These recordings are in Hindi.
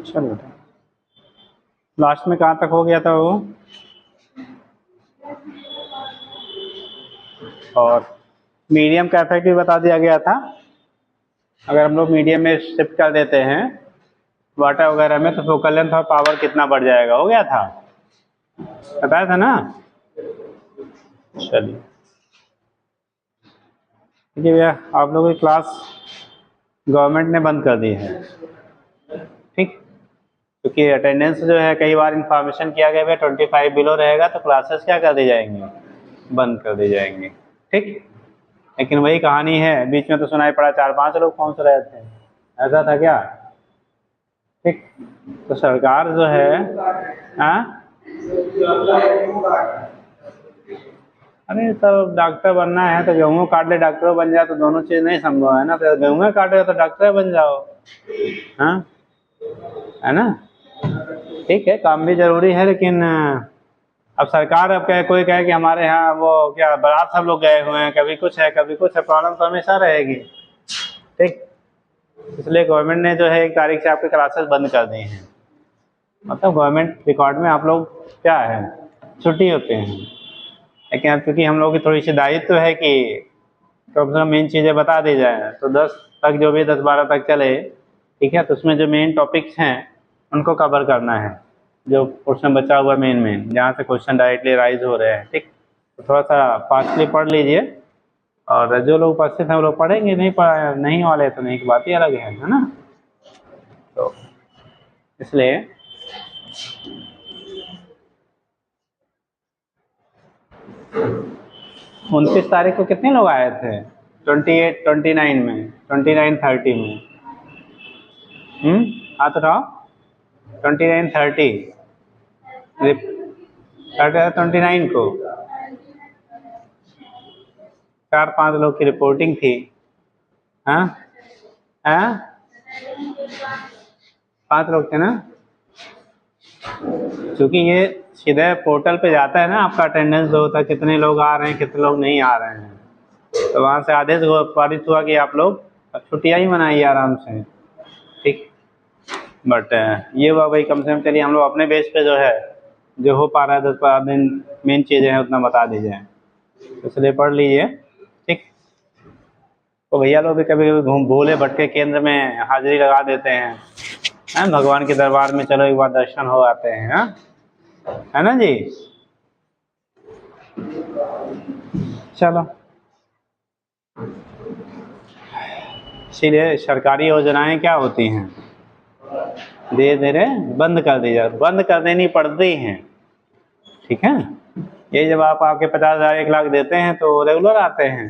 चलो बेटा, लास्ट में कहाँ तक हो गया था वो? और मीडियम का इफेक्ट भी बता दिया गया था। अगर हम लोग मीडियम में शिफ्ट कर देते हैं वाटर वगैरह में तो फोकल लेंथ और पावर कितना बढ़ जाएगा, हो गया था, बताया था ना। चलिए ठीक है भैया, आप लोगों की क्लास गवर्नमेंट ने बंद कर दी है, ठीक, क्योंकि अटेंडेंस जो है कई बार इंफॉर्मेशन किया गया है 25 बिलो रहेगा तो क्लासेस क्या कर दी जाएंगी, बंद कर दी जाएंगी, ठीक। लेकिन वही कहानी है, बीच में तो सुनाई पड़ा 4-5 लोग पहुंच रहे थे, ऐसा था क्या, ठीक। तो सरकार जो है अरे सब डॉक्टर बनना है तो गेहूँ काट ले डॉक्टर बन जाए, तो दोनों चीज़ नहीं संभव है ना, तो गेहूँ काटे तो डॉक्टर बन जाओ, हाँ, है ना। ठीक है, काम भी जरूरी है, लेकिन अब सरकार अब कहे, कोई कहे कि हमारे यहाँ वो क्या बारात सब लोग गए हुए हैं, कभी कुछ है कभी कुछ है, प्रॉब्लम तो हमेशा रहेगी, ठीक। इसलिए गवर्नमेंट ने जो है 1 तारीख से आपके क्लासेस बंद कर दी हैं, मतलब गवर्नमेंट रिकॉर्ड में आप लोग क्या है छुट्टी होते हैं, लेकिन अब क्योंकि हम लोग की थोड़ी सी दायित्व है कि कम से कम मेन चीज़ें बता दी जाए, तो 10 तक जो भी 10-12 तक चले, ठीक है, तो उसमें जो मेन टॉपिक्स हैं उनको कवर करना है, जो क्वेश्चन बचा हुआ मेन जहाँ से क्वेश्चन डायरेक्टली राइज हो रहे हैं, ठीक। तो थोड़ा सा फास्टली पढ़ लीजिए, और जो लोग उपस्थित हैं वो लोग पढ़ेंगे, नहीं वाले तो नहीं की बात ही अलग है ना। तो इसलिए 29 तारीख को कितने लोग आए थे, 28, 29 में, 29, 30 में, हाथ उठाओ, 29, 30, 29 को 4-5 लोग की रिपोर्टिंग थी, हाँ हाँ 5 लोग थे ना, क्योंकि ये सीधे पोर्टल पे जाता है ना, आपका अटेंडेंस जो होता है, कितने लोग आ रहे हैं कितने लोग नहीं आ रहे हैं, तो वहाँ से आदेश पारित हुआ कि आप लोग छुट्टियाँ ही मनाइए आराम से, ठीक। बट ये हुआ भाई, कम से कम चलिए हम लोग अपने बेस पे जो है जो हो पा रहा है 10-12 दिन मेन चीज़ें हैं उतना बता दीजिए, इसलिए पढ़ लीजिए, ठीक। तो भैया लोग भी कभी कभी भोले भटके केंद्र में हाजिरी लगा देते हैं, भगवान के दरबार में चलो एक बार दर्शन हो आते हैं, हाँ, है ना जी। चलो, इसीलिए सरकारी योजनाएं क्या होती हैं, धीरे धीरे बंद कर दी जाती, बंद कर देनी पड़ती हैं, ठीक है। ये जब आप आपके 50,000 1 लाख देते हैं तो रेगुलर आते हैं,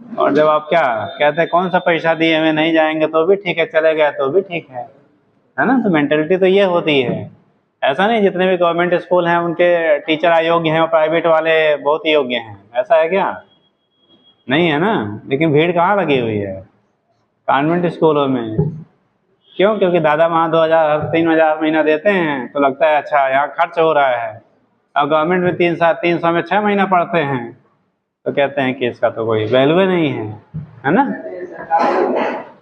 और जब आप क्या कहते हैं कौन सा पैसा दिए हमें नहीं जाएंगे तो भी ठीक है, चले गए तो भी ठीक है ना। तो मेंटेलिटी तो ये होती है, ऐसा नहीं जितने भी गवर्नमेंट स्कूल हैं उनके टीचर अयोग्य हैं और प्राइवेट वाले बहुत ही योग्य हैं, ऐसा है क्या, नहीं है ना। लेकिन भीड़ कहाँ लगी हुई है, कॉन्वेंट स्कूलों में, क्यों, क्योंकि दादा वहाँ 2,000-3,000 महीना देते हैं तो लगता है अच्छा यहाँ खर्च हो रहा है, और गवर्नमेंट में 300 में 6 महीना पढ़ते हैं तो कहते हैं कि इसका तो कोई वैल्यू नहीं है ना।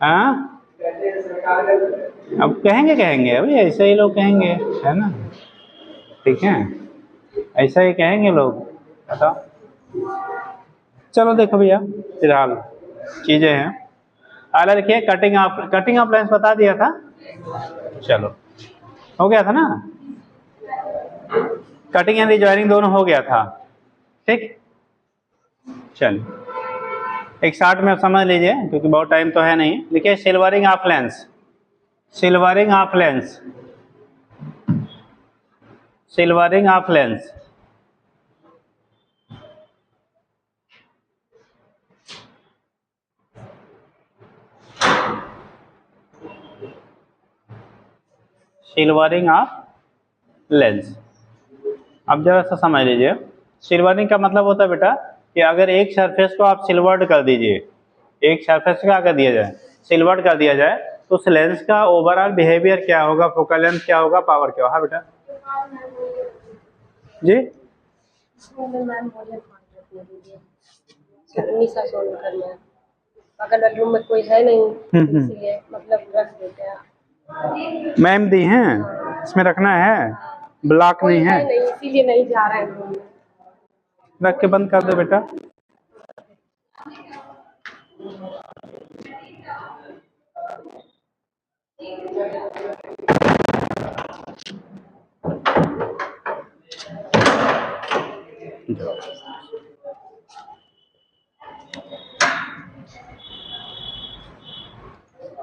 हाँ अब कहेंगे अभी ऐसे ही लोग कहेंगे, है ना, ठीक है, ऐसा ही कहेंगे लोग, बताओ। चलो देखो भैया, फिलहाल चीज़ें हैं, अगला देखिए कटिंग ऑफ लेंस बता दिया था, चलो हो गया था ना, कटिंग एंड रिजॉइनिंग दोनों हो गया था, ठीक। चलिए एक शॉर्ट में समझ लीजिए क्योंकि बहुत टाइम तो है नहीं, देखिए silvering of lens, silvering of lens, silvering of lens, silvering of lens. अब जरा सा समझ लीजिए, सिल्वरिंग का मतलब होता है बेटा कि अगर एक सरफेस को आप सिल्वर्ड कर दीजिए, एक सरफेस क्या कर दिया जाए, सिल्वर्ड कर दिया जाए, तो उस लेंस का ओवरऑल बिहेवियर क्या होगा, फोकल लेंथ क्या होगा, पावर क्या होगा, हाँ बेटा जी, मैम बोले रखने दीजिए, निशा सोनकर में अगर रूम में कोई है नहीं इसलिए मतलब रख देते हैं। मैम दी हैं, इसमें रखना है, ब्लॉक नहीं है, नहीं इसीलिए नहीं जा रहे हैं रूम में। रख के बंद कर दो बेटा।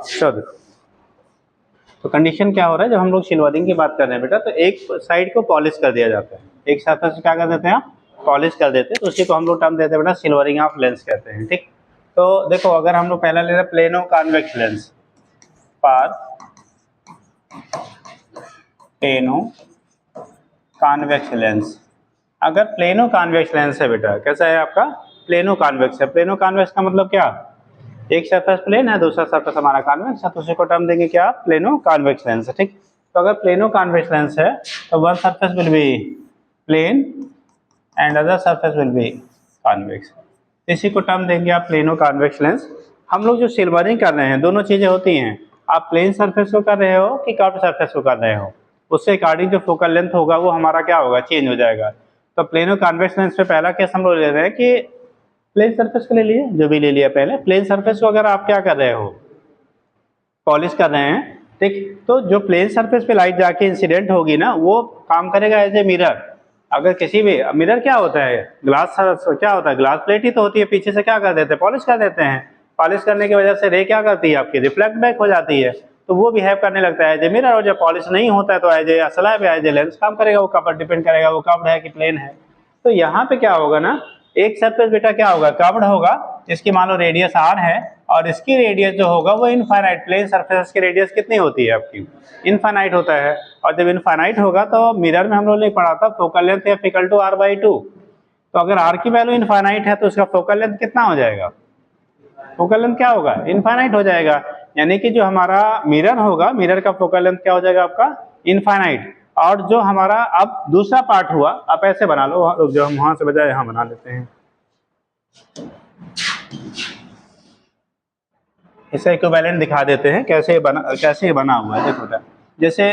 चलो, तो कंडीशन क्या हो रहा है, जब हम लोग सिल्वरिंग की बात कर रहे हैं बेटा, तो एक साइड को पॉलिश कर दिया जाता है, एक सरफेस क्या कर देते हैं आप, पॉलिश कर देते हैं, तो उसी को हम लोग टर्म देते हैं बेटा सिल्वरिंग ऑफ लेंस कहते हैं। ठीक, तो देखो अगर हम लोग पहला ले रहे हैं प्लेनो कॉन्वेक्स लेंस, पर प्लेनो कॉन्वेक्स लेंस, अगर प्लेनो कॉन्वेक्स लेंस है बेटा, कैसा है आपका, प्लेनो कॉन्वेक्स है। प्लेनो कॉन्वेक्स का मतलब क्या, एक सरफेस प्लेन है, दूसरा सरफेस हमारा कॉन्वेक्स है, तो उसी को टर्म देंगे क्या, प्लेनो कॉन्वेक्स लेंस है। ठीक, तो अगर प्लेनो कॉन्वेक्स लेंस है तो one surface will be plane and other surface will be convex, इसी को टर्म देंगे आप प्लेनो कॉन्वेक्स लेंस। हम लोग जो सिल्वरिंग कर रहे हैं दोनों चीजें होती हैं, आप प्लेन सरफेस को कर रहे हो कि कर्व्ड सरफेस को कर रहे हो, उससे अकॉर्डिंग जो फोकल लेंथ होगा वो हमारा क्या होगा, चेंज हो जाएगा। तो प्लेनो कॉन्वेक्स लेंस पे पहला केस हम लोग ले रहे हैं कि प्लेन सरफेस को ले लिए, जो भी ले लिया पहले, प्लेन सरफेस को अगर आप क्या कर रहे हो, पॉलिश कर रहे हैं, ठीक, तो जो प्लेन सरफेस पे लाइट जाके इंसिडेंट होगी ना, वो काम करेगा एज ए मिरर। अगर किसी भी मिरर क्या होता है, ग्लास क्या होता है, ग्लास प्लेट ही तो होती है, पीछे से क्या कर देते हैं, पॉलिश कर देते हैं, पॉलिश करने की वजह से रे क्या करती है आपकी, रिफ्लेक्ट बैक हो जाती है, तो वो बिहेव करने लगता है एज ए मिरर। और जब पॉलिश नहीं होता है तो as a slab, as a lens काम करेगा, वो कवर डिपेंड करेगा वो कर्व्ड है कि प्लेन है। तो यहाँ पे क्या होगा ना, एक सरफेस बेटा क्या होगा, कर्व्ड होगा, इसकी मान लो रेडियस r है, और इसकी रेडियस जो होगा वो इनफाइनाइट, प्लेन सरफेस की रेडियस कितनी होती है आपकी, इनफाइनाइट होता है। और जब इनफाइनाइट होगा तो मिरर में हम लोगों ने पढ़ा था focal length F equal to r/2, तो अगर r की वैल्यू इनफाइनाइट है तो उसका फोकल लेंथ कितना हो जाएगा, फोकल लेंथ क्या होगा, इनफाइनाइट हो जाएगा। यानी कि जो हमारा मिरर होगा, मिरर का फोकल लेंथ क्या हो जाएगा आपका, इनफाइनाइट। और जो हमारा अब दूसरा पार्ट हुआ, आप ऐसे बना लो, जो हम वहां से बजाय यहां बना लेते हैं, इसे इक्विवेलेंट दिखा देते हैं कैसे बना हुआ है। देखो जैसे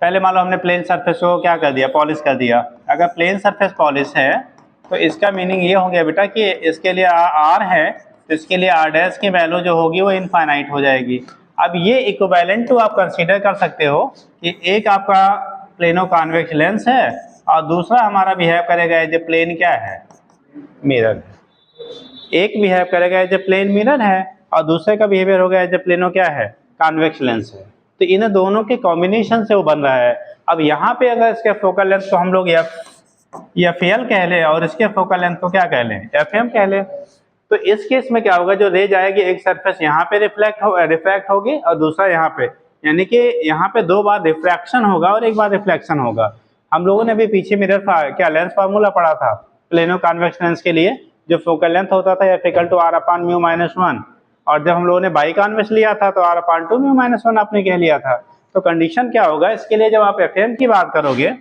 पहले मान लो हमने प्लेन सरफेस को क्या कर दिया, पॉलिश कर दिया। अगर प्लेन सरफेस पॉलिश है तो इसका मीनिंग ये हो गया बेटा कि इसके लिए r है, तो इसके लिए r डैश की वैल्यू जो होगी वो इनफाइनाइट हो जाएगी। अब ये इक्विवेलेंट टू आप कंसीडर कर सकते हो कि एक आपका प्लेनो कॉन्वेक्स लेंस है और दूसरा हमारा बिहेव करेगा एज ए प्लेन क्या है, मिरर। एक बिहेव करेगा एज ए प्लेन मिरर है और दूसरे का बिहेवियर होगा एज ए प्लेनो क्या है, कॉन्वेक्स लेंस है। तो इन दोनों के कॉम्बिनेशन से वो बन रहा है। अब यहाँ पे अगर इसके फोकल लेंथ को हम लोग एफ एल कह ले और इसके फोकल लेंथ को क्या कह लें, एफ एम कह लें, तो इस केस में क्या होगा, जो रे जाएगी एक सरफेस यहाँ पे रिफ्लेक्ट होगी और दूसरा यहाँ पे, यानी कि यहाँ पे दो बार रिफ्रैक्शन होगा और एक बार रिफ्लेक्शन होगा। हम लोगों ने अभी पीछे मिरर क्या लेंस फार्मूला पढ़ा था प्लेनो कॉन्वेक्स लेंस के लिए, जो फोकल लेंथ होता था एफ इक्वल टू r/μ-1, और जब हम लोगों ने बाई कॉन्वेक्स लिया था तो r/2μ-1 आपने कह लिया था। तो कंडीशन क्या होगा इसके लिए, जब आप एफ एम की बात करोगे,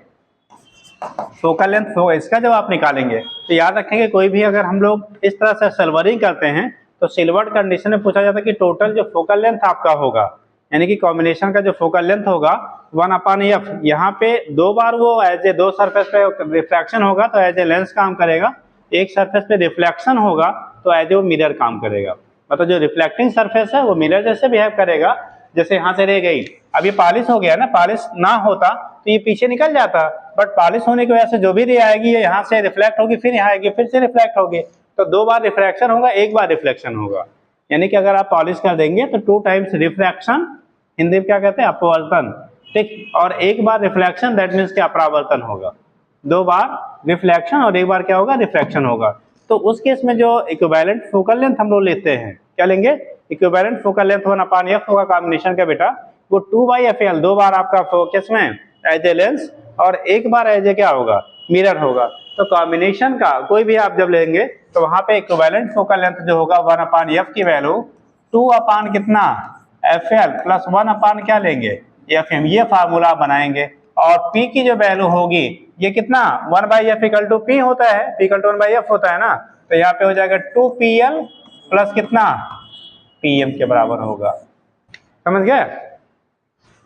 फोकल लेंथ इसका जब आप निकालेंगे, तो याद रखेंगे कोई भी अगर हम लोग इस तरह से सिल्वरिंग करते हैं तो सिल्वर्ड कंडीशन में पूछा जाता है कि टोटल जो फोकल लेंथ आपका होगा, यानी कि कॉम्बिनेशन का जो फोकल लेंथ होगा 1/f, यहाँ पे दो बार वो एज ए दो सरफेस पे रिफ्लेक्शन होगा तो एज ए लेंस काम करेगा, एक सरफेस पे रिफ्लेक्शन होगा तो एज ए वो मिरर काम करेगा। मतलब जो रिफ्लेक्टिंग सरफेस है वो मिरर जैसे बिहेव करेगा, जैसे यहाँ से रह गई, अब ये पॉलिश हो गया ना, पॉलिश ना होता तो ये पीछे निकल जाता, बट पॉलिश होने की वजह से जो भी रे आएगी ये यहाँ से रिफ्लेक्ट होगी, फिर यहाँ आएगी, फिर से रिफ्लेक्ट होगी, तो दो बार रिफ्लेक्शन होगा, एक बार रिफ्लेक्शन होगा। यानी कि अगर आप पॉलिश कर देंगे तो 2 टाइम्स रिफ्रैक्शन, हिंदी में क्या कहते हैं, अपवर्तन, ठीक, और एक बार रिफ्लेक्शन, दैट मीन्स कि अपरावर्तन होगा। दो बार रिफ्लेक्शन और एक बार क्या होगा, रिफ्रैक्शन होगा। तो उस केस में जो इक्विवेलेंट फोकल लेंथ हम लोग लेते हैं, क्या लेंगे, इक्विवेलेंट फोकल लेंथ 1/f होगा कॉम्बिनेशन का बेटा, वो 2/fl, दो बार आपका फोकस में एज ए लेंस और एक बार एज ए क्या होगा, मिरर होगा। तो कॉम्बिनेशन का कोई भी आप जब लेंगे तो वहां पे इक्विवेलेंट फोकल लेंथ जो होगा 1/f की वैल्यू 2 कितना, fl प्लस 1 क्या लेंगे, fm, ये फार्मूला बनाएंगे। और P की जो वैल्यू होगी ये कितना 1/f इक्वल टू P होता है, P इक्वल टू 1/f होता है ना, तो यहाँ पे हो जाएगा 2PL प्लस कितना PM के बराबर होगा। समझ गए?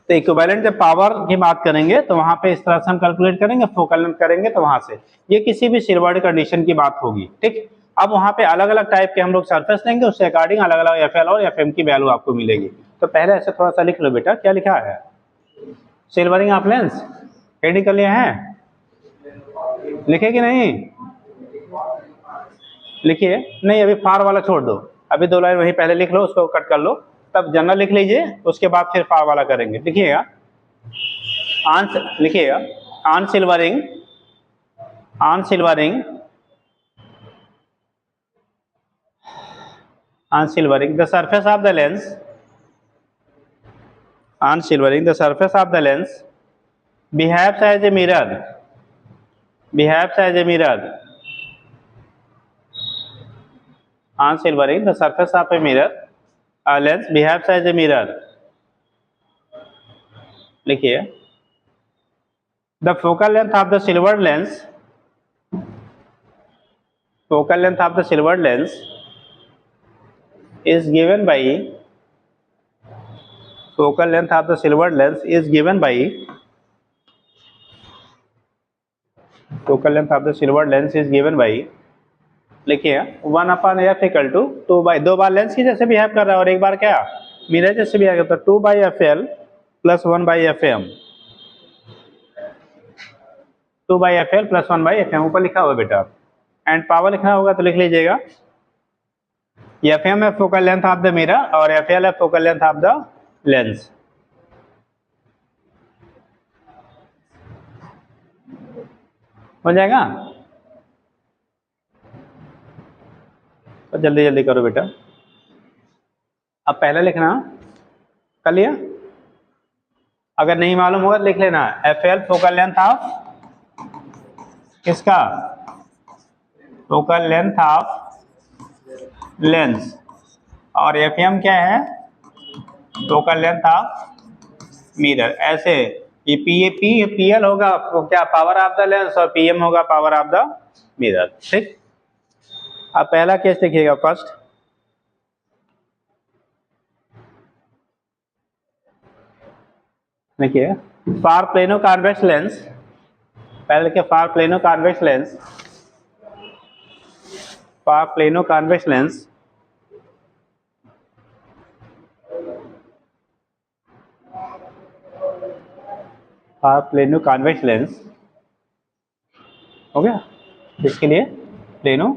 तो इक्विवेलेंट जब पावर की बात करेंगे तो वहां पे इस तरह से हम कैलकुलेट करेंगे, फोकल लेंथ करेंगे तो वहां से ये किसी भी सिलवर्ड कंडीशन की बात होगी। ठीक, अब वहां पे अलग अलग टाइप के हम लोग सरफेस लेंगे, उसके अकॉर्डिंग अलग अलग FL और FM की वैल्यू आपको मिलेगी। तो पहले ऐसे थोड़ा सा लिख लो बेटा, क्या लिखा है? सिल्वरिंग ऑफ लेंस रेडी कर लिया है? लिखे कि नहीं? लिखिए। नहीं, अभी फार वाला छोड़ दो, अभी 2 लाइन वही पहले लिख लो, उसको कट कर लो, तब जनरल लिख लीजिए, उसके बाद फिर फार वाला करेंगे। लिखिएगा, लिखिएगा on silvering on silvering the surface of the lens, on silvering the surface of the lens behaves as a mirror, on silvering the surface of a mirror lens behaves as a mirror। लिखिए, the focal length of the silvered lens is given by लिखिए 1/f equal to 2 bar lens की जैसे बिहेव कर रहा है और एक बार क्या मिरर जैसे बिहेव करता है, 2/FL plus 1/FM, 2/FL plus 1/FM ऊपर लिखा हुआ बेटा। एंड पावर लिखना होगा तो लिख लीजिएगा, FM है focal length of the mirror और FL है focal length of the lens. हो जाएगा? तो जल्दी जल्दी करो बेटा। अब पहले लिखना, कर लिया? अगर नहीं मालूम होगा लिख लेना, FL फोकल लेंथ ऑफ किसका? फोकल लेंथ ऑफ लेंस, और FM क्या है? Focal length of mirror. ऐसे ये PL होगा क्या? पावर ऑफ द लेंस, और PM होगा पावर ऑफ द मिरर। ठीक, अब पहला केस देखिएगा फर्स्ट। देखिए, फार प्लेनो कॉन्वेक्स लेंस, पहले देखिए फार प्लेनो कॉन्वेक्स लेंस, फार प्लेनो कॉन्वेक्स लेंस हो गया। इसके लिए प्लेनो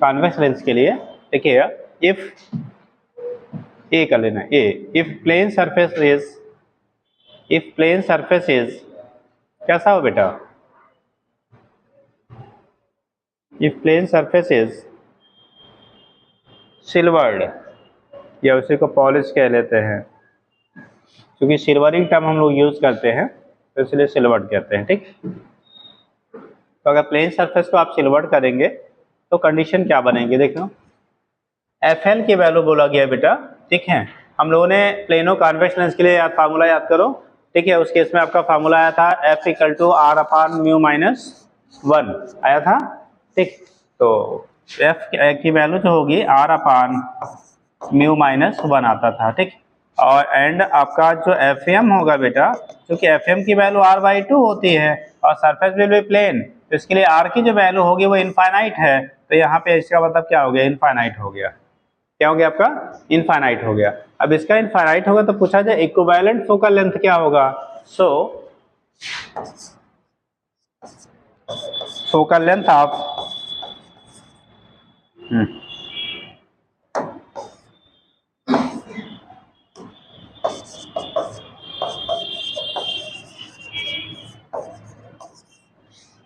कॉन्वेक्स लेंस के लिए देखिएगा, इफ ए कर लेना, इफ प्लेन सरफेस इज कैसा हो बेटा? If plane surface is silvered, या उसी को पॉलिश कह लेते हैं, क्योंकि सिल्वरिंग टर्म हम लोग यूज करते हैं तो इसलिए सिल्वर्ड कहते हैं। ठीक, तो अगर प्लेन सरफेस को आप सिल्वर्ड करेंगे तो कंडीशन क्या बनेगी? देखो, FL की वैल्यू बोला गया बेटा। ठीक है, हम लोगों ने प्लेनो कॉन्वेक्स लेंस के लिए फार्मूला याद करो। ठीक है, उस केस में आपका फार्मूला आया था F इक्वल टू R/μ-1 आया था। ठीक, तो F की वैल्यू जो होगी R/μ-1 आता था। ठीक, और एंड आपका जो FM होगा बेटा, क्योंकि FM की वैल्यू R/2 होती है और सरफेस विल बी प्लेन, तो इसके लिए R की जो वैल्यू होगी वो इनफाइनाइट है, तो यहाँ पे इसका मतलब क्या हो गया? इनफाइनाइट हो गया। क्या हो गया आपका? इनफाइनाइट हो गया। अब इसका इनफाइनाइट होगा तो पूछा जाए इक्विवेलेंट फोकल लेंथ क्या होगा? सो फोकल लेंथ ऑफ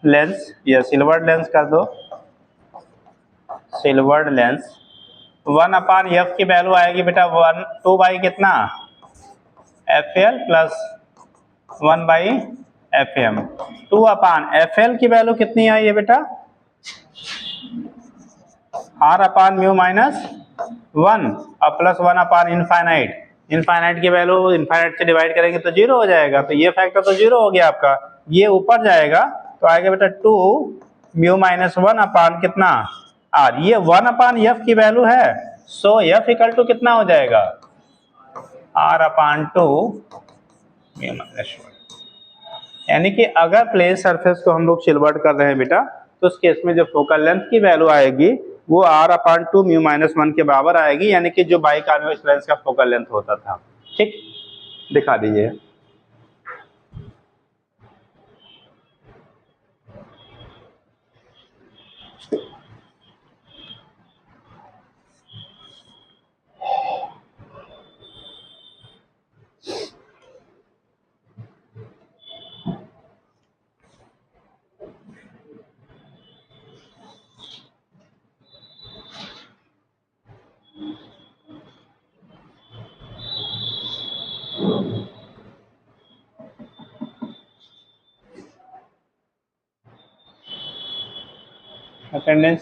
लेंस, या सिल्वर्ड लेंस कर दो, सिल्वर्ड लेंस 1/f की वैल्यू आएगी बेटा 2 बाई कितना? FL plus 1/FM। 2/FL की वैल्यू कितनी आई है बेटा? R/μ-1 और प्लस 1/इनफाइनाइट, इनफाइनाइट की वैल्यू इनफाइनाइट से डिवाइड करेंगे तो 0 हो जाएगा, तो ये फैक्टर तो 0 हो गया आपका, ये ऊपर जाएगा तो आएगा बेटा 2 म्यू माइनस 1 अपान कितना आर, ये 1 अपान एफ की वैल्यू है, सो एफ इक्वल टू कितना हो जाएगा आर अपान 2 म्यू माइनस 1। यानी कि अगर प्लेन सरफेस को हम लोग सिलवर्ट कर रहे हैं बेटा, तो उस केस में जो फोकल लेंथ की वैल्यू आएगी वो r अपान 2 म्यू माइनस 1 के बराबर आएगी, यानी कि जो बाई कॉन्वेक्स लेंस का फोकल लेंथ होता था। ठीक, दिखा दीजिए। अटेंडेंस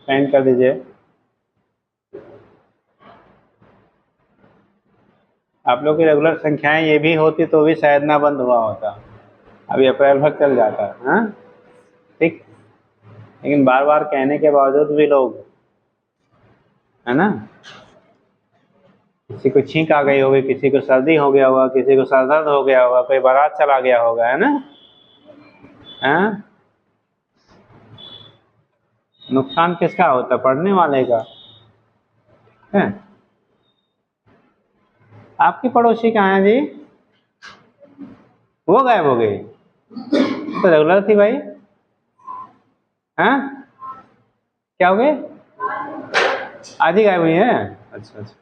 सेंड कर दीजिए। आप लोग की रेगुलर संख्याएं ये भी होती तो भी शायद ना बंद हुआ होता, अभी अप्रैल भर चल जाता। हाँ ठीक, लेकिन बार बार कहने के बावजूद भी लोग, है ना, किसी को छींक आ गई होगी, किसी को सर्दी हो गया होगा, किसी को सर दर्द हो गया होगा, कोई बारात चला गया होगा, है ना। हाँ, नुकसान किसका होता, पढ़ने वाले का है। आपकी पड़ोसी कहाँ है जी, वो गायब हो गई, तो रेगुलर थी भाई। हाँ क्या हो गए, आज ही गायब हुई है। अच्छा अच्छा,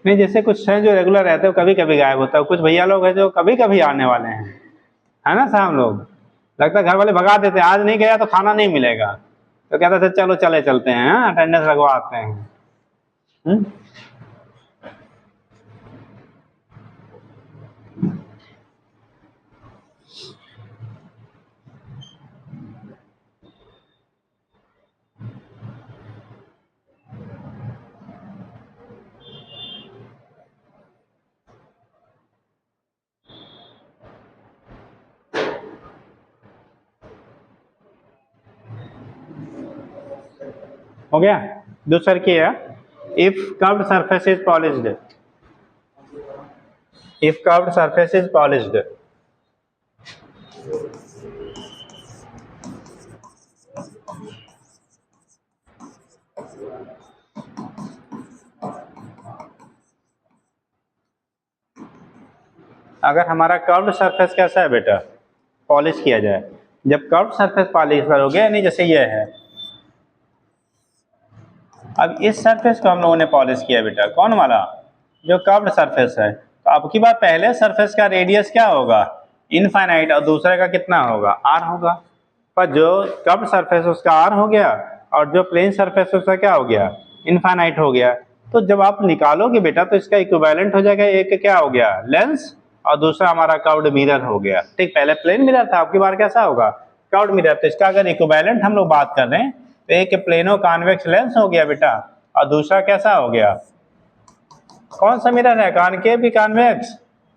नहीं जैसे कुछ है जो रेगुलर रहते हो कभी कभी गायब होता है, कुछ भैया लोग हैं जो कभी कभी आने वाले हैं, है ना साहब लोग, लगता है घर वाले भगा देते हैं, आज नहीं गया तो खाना नहीं मिलेगा, तो कहते थे चलो चले चलते हैं, अटेंडेंस लगवा आते हैं। हो गया। दूसरा की है, if curved surface is polished, if curved surface is polished, अगर हमारा कर्व्ड सरफेस कैसा है बेटा, पॉलिश किया जाए, जब कर्व्ड सरफेस पॉलिश करोगे, यानी जैसे ये है, अब इस सरफेस को हम लोगों ने पॉलिश किया बेटा, कौन वाला, जो कर्व्ड सरफेस है, तो अब की बात पहले सरफेस का रेडियस क्या होगा इनफाइनाइट, और दूसरे का कितना होगा आर होगा, पर जो कर्व्ड सरफेस उसका आर हो गया और जो प्लेन सरफेस उसका क्या हो गया इनफाइनाइट हो गया। तो जब आप निकालोगे बेटा तो इसका इक्विवेलेंट हो जाएगा, एक क्या हो गया लेंस और दूसरा हमारा कर्व्ड मिरर हो गया। ठीक, पहले प्लेन मिरर था, आपकी बार कैसा होगा कर्व्ड मिरर, तो इसका अगर इक्विवेलेंट हम लोग बात कर रहे हैं तो एक प्लेनो कॉन्वेक्स लेंस हो गया बेटा, और दूसरा कैसा हो गया, कौन सा मिरर है, कॉनकेव भी कॉन्वेक्स,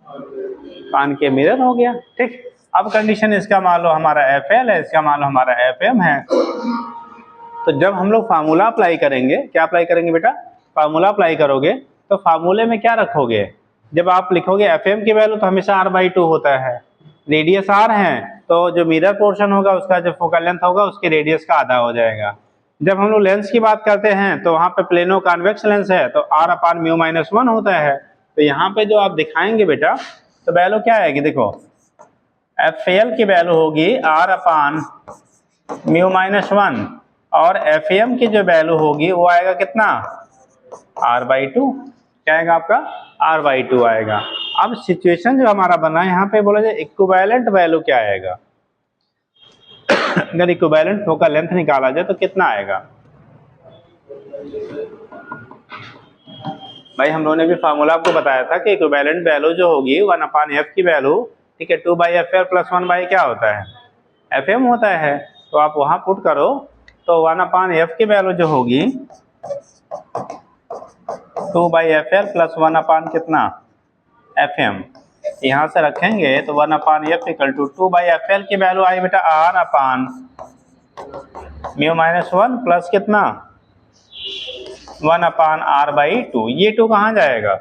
कॉनकेव मिरर हो गया। ठीक, अब कंडीशन इसका मान लो हमारा एफ है, इसका मान लो हमारा एफ है, तो जब हम लोग फार्मूला अप्लाई करेंगे, क्या अप्लाई करेंगे बेटा, फार्मूला अप्लाई करोगे तो फार्मूले में क्या रखोगे, जब आप लिखोगे एफ की वैल्यू तो हमेशा r/2 होता है, रेडियस r है तो जो मिरर पोर्शन होगा उसका जो फोकल लेंथ होगा उसके रेडियस का आधा हो जाएगा। जब हम लोग लेंस की बात करते हैं तो वहाँ पे प्लेनो कॉन्वेक्स लेंस है तो r अपान म्यू माइनस 1 होता है, तो यहाँ पे जो आप दिखाएंगे बेटा तो वैल्यू क्या आएगी, देखो एफ की वैल्यू होगी r अपान म्यू माइनस 1 और एफ की जो वैल्यू होगी वो आएगा कितना r/2, क्या आएगा आपका r/2 आएगा। अब सिचुएशन जो हमारा बना है यहाँ पे बोला जाए इक्विवेलेंट वैल्यू क्या आएगा, अगर इक्विवेलेंट फोकल लेंथ निकाला जाए तो कितना आएगा, भाई हम लोगों ने भी फार्मूला आपको बताया था कि इक्विवेलेंट वैल्यू जो होगी 1 अपान एफ की वैल्यू, ठीक है, 2/FL प्लस 1 क्या होता है FM होता है, तो आप वहां पुट करो तो 1 अपान एफ की वैल्यू जो होगी 2 by F L plus 1 upon कितना एफ एम। यहाँ से रखेंगे तो 1 upon F equal to 2 by F L की वैल्यू आई बेटा R upon mu minus 1 plus कितना 1 अपान आर बाई 2। ये 2 कहाँ जाएगा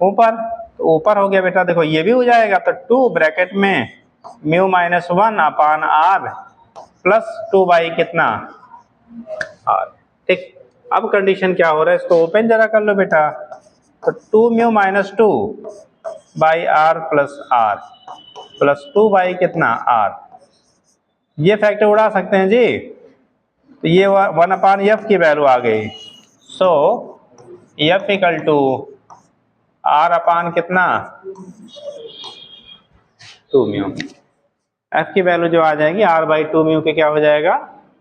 ऊपर, तो ऊपर हो गया बेटा, देखो ये भी हो जाएगा, तो 2 ब्रैकेट में mu minus 1 upon R plus 2 by कितना आर। ठीक, अब कंडीशन क्या हो रहा है, इसको ओपन जरा कर लो बेटा, तो 2 mu minus 2 by R plus 2 by कितना आर। ये फैक्टर उड़ा सकते हैं जी, तो ये 1 अपान एफ की वैल्यू आ गई। सो F equal to R upon कितना 2 म्यू। एफ की वैल्यू जो आ जाएगी आर बाई 2 म्यू के क्या हो जाएगा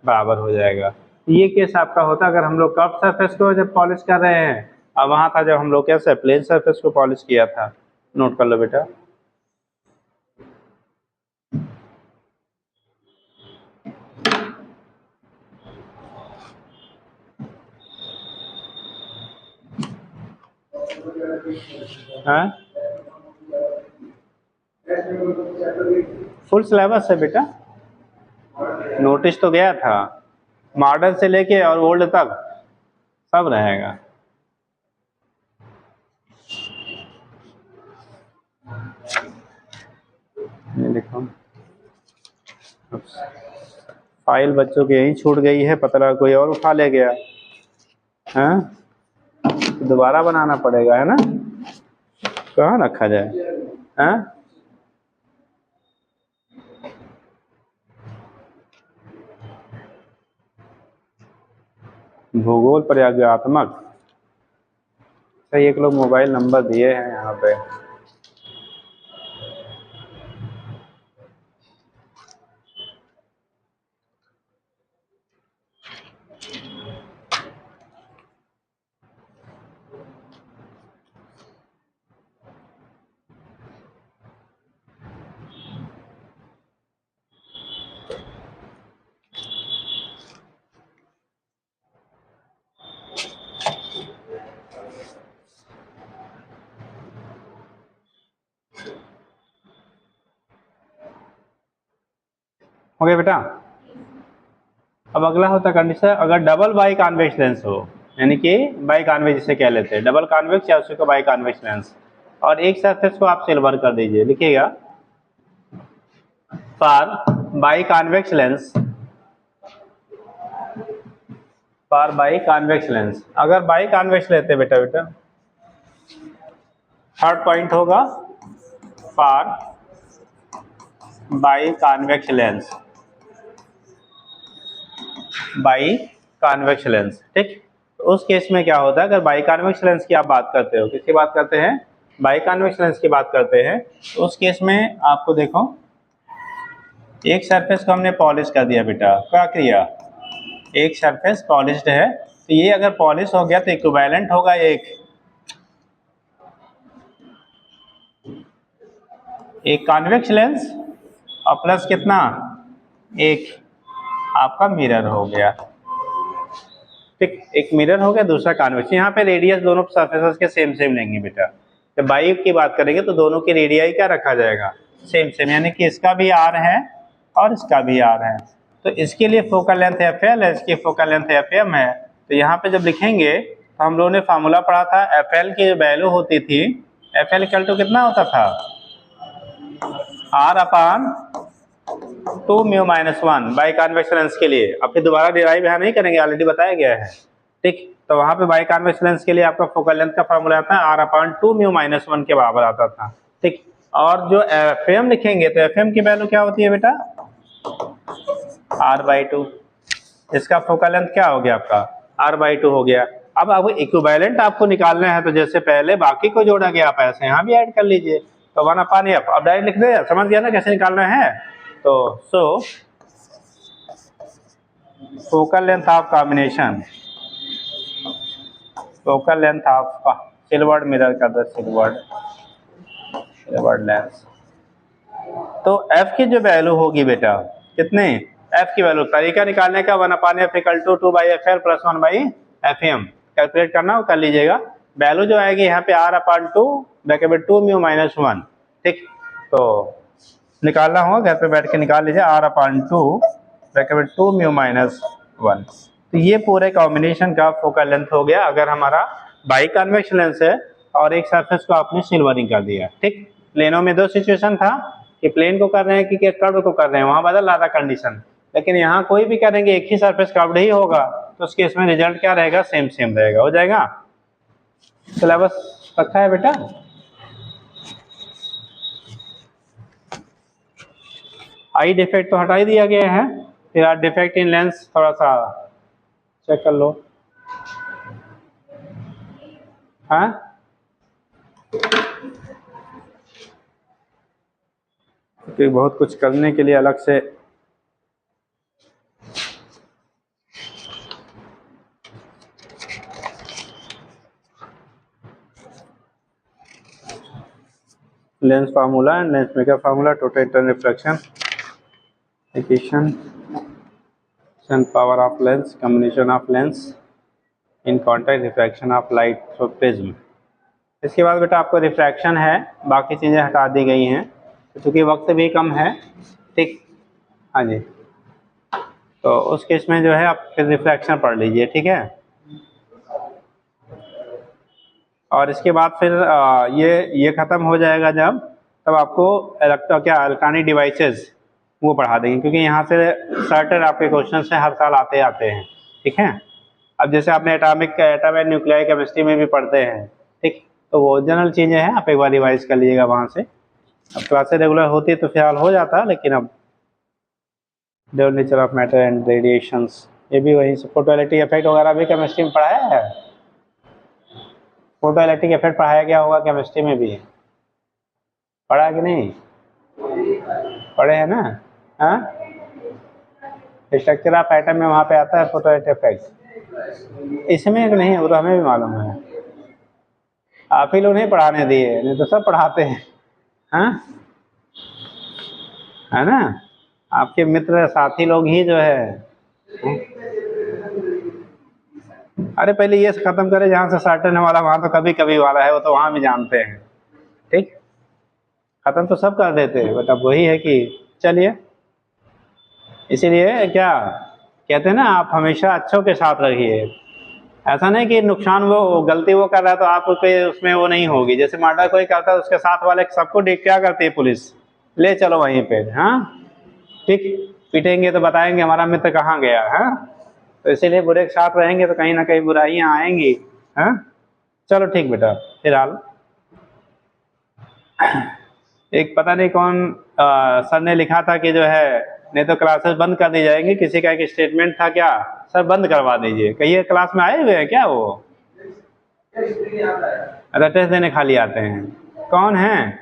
बराबर हो जाएगा। ये केस आपका होता अगर हम लोग कर्व सरफेस को जब पॉलिश कर रहे हैं, और वहां था जब हम लोग कैसे प्लेन सरफेस को पॉलिश किया था। नोट कर लो बेटा। हाँ फुल सिलेबस है बेटा, नोटिस तो गया था, मॉडल से लेके और ओल्ड तक सब रहेगा। ये देखो फाइल बच्चों की यहीं छूट गई है, पता लगा कोई और उठा ले गया, हाँ तो दोबारा बनाना पड़ेगा है ना, कहाँ रखा जाए। हाँ भूगोल प्रयोगात्मक, सही एक लोग मोबाइल नंबर दिए हैं यहाँ पे। हो गया बेटा। अब अगला होता कंडीशन, अगर डबल बाई कॉन्वेक्स लेंस हो, यानी कि बाई कॉन्वेक्स जिसे कह लेते हैं, डबल कॉन्वेक्स या उसी को बाई कॉन्वेक्स लेंस, और एक सरफेस को आप सिल्वर कर दीजिए, लिखिएगा for by convex lens, for by convex lens. अगर बाई कॉन्वेक्स लेते बेटा थर्ड पॉइंट होगा for by convex lens, by convex lens. ठीक, तो उस केस में क्या होता है, अगर बाई कॉन्वेक्स लेंस की आप बात करते हो, किसकी बात करते हैं, बाई कॉन्वेक्स लेंस की बात करते हैं, तो उस केस में आपको देखो एक सरफेस को हमने पॉलिश कर दिया बेटा, क्या किया, एक सरफेस पॉलिश्ड है, तो ये अगर पॉलिश हो गया तो इक्विवेलेंट होगा एक कॉन्वेक्स लेंस और प्लस कितना एक आपका मिरर हो गया। ठीक, एक मिरर हो गया, दूसरा कॉन्वेक्स। यहाँ पे रेडियस दोनों सरफेसेस के सेम लेंगे बेटा। जब बाई की बात करेंगे तो दोनों की रेडियाई क्या रखा जाएगा सेम, यानी कि इसका भी आर है और इसका भी आर है। तो इसके लिए फोकल लेंथ एफ एल है, इसकी फोकल लेंथ एफ एम है। तो यहाँ पे जब लिखेंगे तो हम लोगों ने फार्मूला पढ़ा था, एफ एल की जो वैल्यू होती थी, एफ एल इक्वल टू कितना होता था R upon 2 mu minus 1 by convex lens के लिए। अब फिर दोबारा डिराइव यहाँ नहीं करेंगे, ऑलरेडी बताया गया है। ठीक, तो वहाँ पे बाई कॉन्वेक्स लेंस के लिए आपका फोकल लेंथ का फॉर्मूला आता है आर अपान 2 म्यू माइनस 1 के बराबर आता था। ठीक, और जो एफ एम लिखेंगे तो एफ एम की वैल्यू क्या होती है बेटा आर बाई 2। इसका फोकल लेंथ क्या हो गया आपका आर बाई 2 हो गया। अब इक्विवेलेंट आपको निकालना है, तो जैसे पहले बाकी को जोड़ा गया, आप ऐसे यहाँ भी ऐड कर लीजिए, तो 1 अपान एफ। अब डायरेक्ट लिख दे, समझ गया ना कैसे निकालना है। तो so focal length of combination, focal length of silvered mirror का द सिल्वर्ड लेंस। तो f की जो वैल्यू होगी बेटा कितने, f की वैल्यू तरीका निकालने का 1 upon F equal to 2 by F L plus 1 by F M. Calculate करना हो कर लीजिएगा। वैल्यू जो आएगी यहाँ पे r अपान 2 ब्रैकेट में 2 म्यू माइनस 1, ठीक। तो निकालना होगा, घर पे बैठ के निकाल लीजिए, r अपान 2 ब्रैकेट में 2 म्यू माइनस 1। तो ये पूरे कॉम्बिनेशन का फोकल लेंथ हो गया अगर हमारा बाई कन्वेक्शन लेंस है और एक सरफेस को आपने सिल्वरिंग कर दिया, ठीक। प्लेनों में दो सिचुएशन था कि प्लेन को कर रहे हैं कि कर्व को कर रहे हैं, वहां बदल रहा था कंडीशन, लेकिन यहाँ कोई भी करेंगे एक ही सरफेस कर्व्ड ही होगा, तो उस केस में रिजल्ट क्या रहेगा, सेम सेम रहेगा। हो जाएगा, सिलेबस रखा है बेटा। आई डिफेक्ट तो हटा ही दिया गया है, फिर आज डिफेक्ट इन लेंस थोड़ा सा चेक कर लो। हाँ, क्योंकि बहुत कुछ करने के लिए अलग से lens formula and lens maker formula, total internal reflection equation, power of lens, combination of lens in contact, refraction of light through prism. इसके बाद बेटा आपको रिफ्रैक्शन है, बाकी चीज़ें हटा दी गई हैं क्योंकि वक्त भी कम है, ठीक। हाँ जी, तो उस केस में जो है आप फिर रिफ्रैक्शन पढ़ लीजिए, ठीक है। और इसके बाद फिर ये ख़त्म हो जाएगा जब, तब आपको इलेक्ट्रॉनिक डिवाइसेस वो पढ़ा देंगे, क्योंकि यहाँ से सर्टेन आपके क्वेश्चन से हर साल आते हैं, ठीक है। अब जैसे आपने एटम एंड न्यूक्लियर केमिस्ट्री में भी पढ़ते हैं, ठीक, तो वो जनरल चीज़ें हैं, आप एक बार रिवाइज कर लीजिएगा वहाँ से। अब क्लासेस रेगुलर होती है तो फिलहाल हो जाता, लेकिन अब nature of matter and radiations, ये भी वहीं से, फोटो इलेक्ट्रिक इफेक्ट वगैरह भी केमिस्ट्री में पढ़ाया है। फोटो इलेक्ट्रिक इफेक्ट पढ़ाया गया होगा केमिस्ट्री में भी, पढ़ा कि नहीं, पढ़े हैं ना। हाँ, स्ट्रक्चर ऑफ एटम में वहाँ पे आता है फोटो इलेक्ट्रिक इफेक्ट, इसमें नहीं, वो तो हमें भी मालूम है, आप ही लोग नहीं पढ़ाने दिए, नहीं तो सब पढ़ाते हैं। हाँ, है ना, आपके मित्र साथी लोग ही जो है। अरे पहले ये खत्म करे जहाँ से सर्टेन वाला, वहाँ तो कभी कभी वाला है, वो तो वहाँ भी जानते हैं, ठीक। खत्म तो सब कर देते हैं, बट अब वही है कि चलिए, इसीलिए क्या कहते हैं ना, आप हमेशा अच्छों के साथ रहिए। ऐसा नहीं कि नुकसान वो गलती वो कर रहा है तो आप उसमें वो नहीं होगी, जैसे मर्डर कोई करता है उसके साथ वाले सबको क्या करती है पुलिस, ले चलो वहीं पे, हाँ, ठीक। पीटेंगे तो बताएंगे हमारा मित्र कहाँ गया है, तो इसीलिए बुरे के साथ रहेंगे तो कहीं ना कहीं बुराइयां आएंगी। हाँ, चलो ठीक बेटा। फिलहाल एक पता नहीं कौन सर ने लिखा था कि जो है नहीं तो क्लासेस बंद कर दी जाएंगी, किसी का एक स्टेटमेंट था क्या, सर बंद करवा दीजिए, कहिए क्लास में आए हुए हैं क्या वो, अच्छा टेस्ट देने खाली आते हैं, कौन है,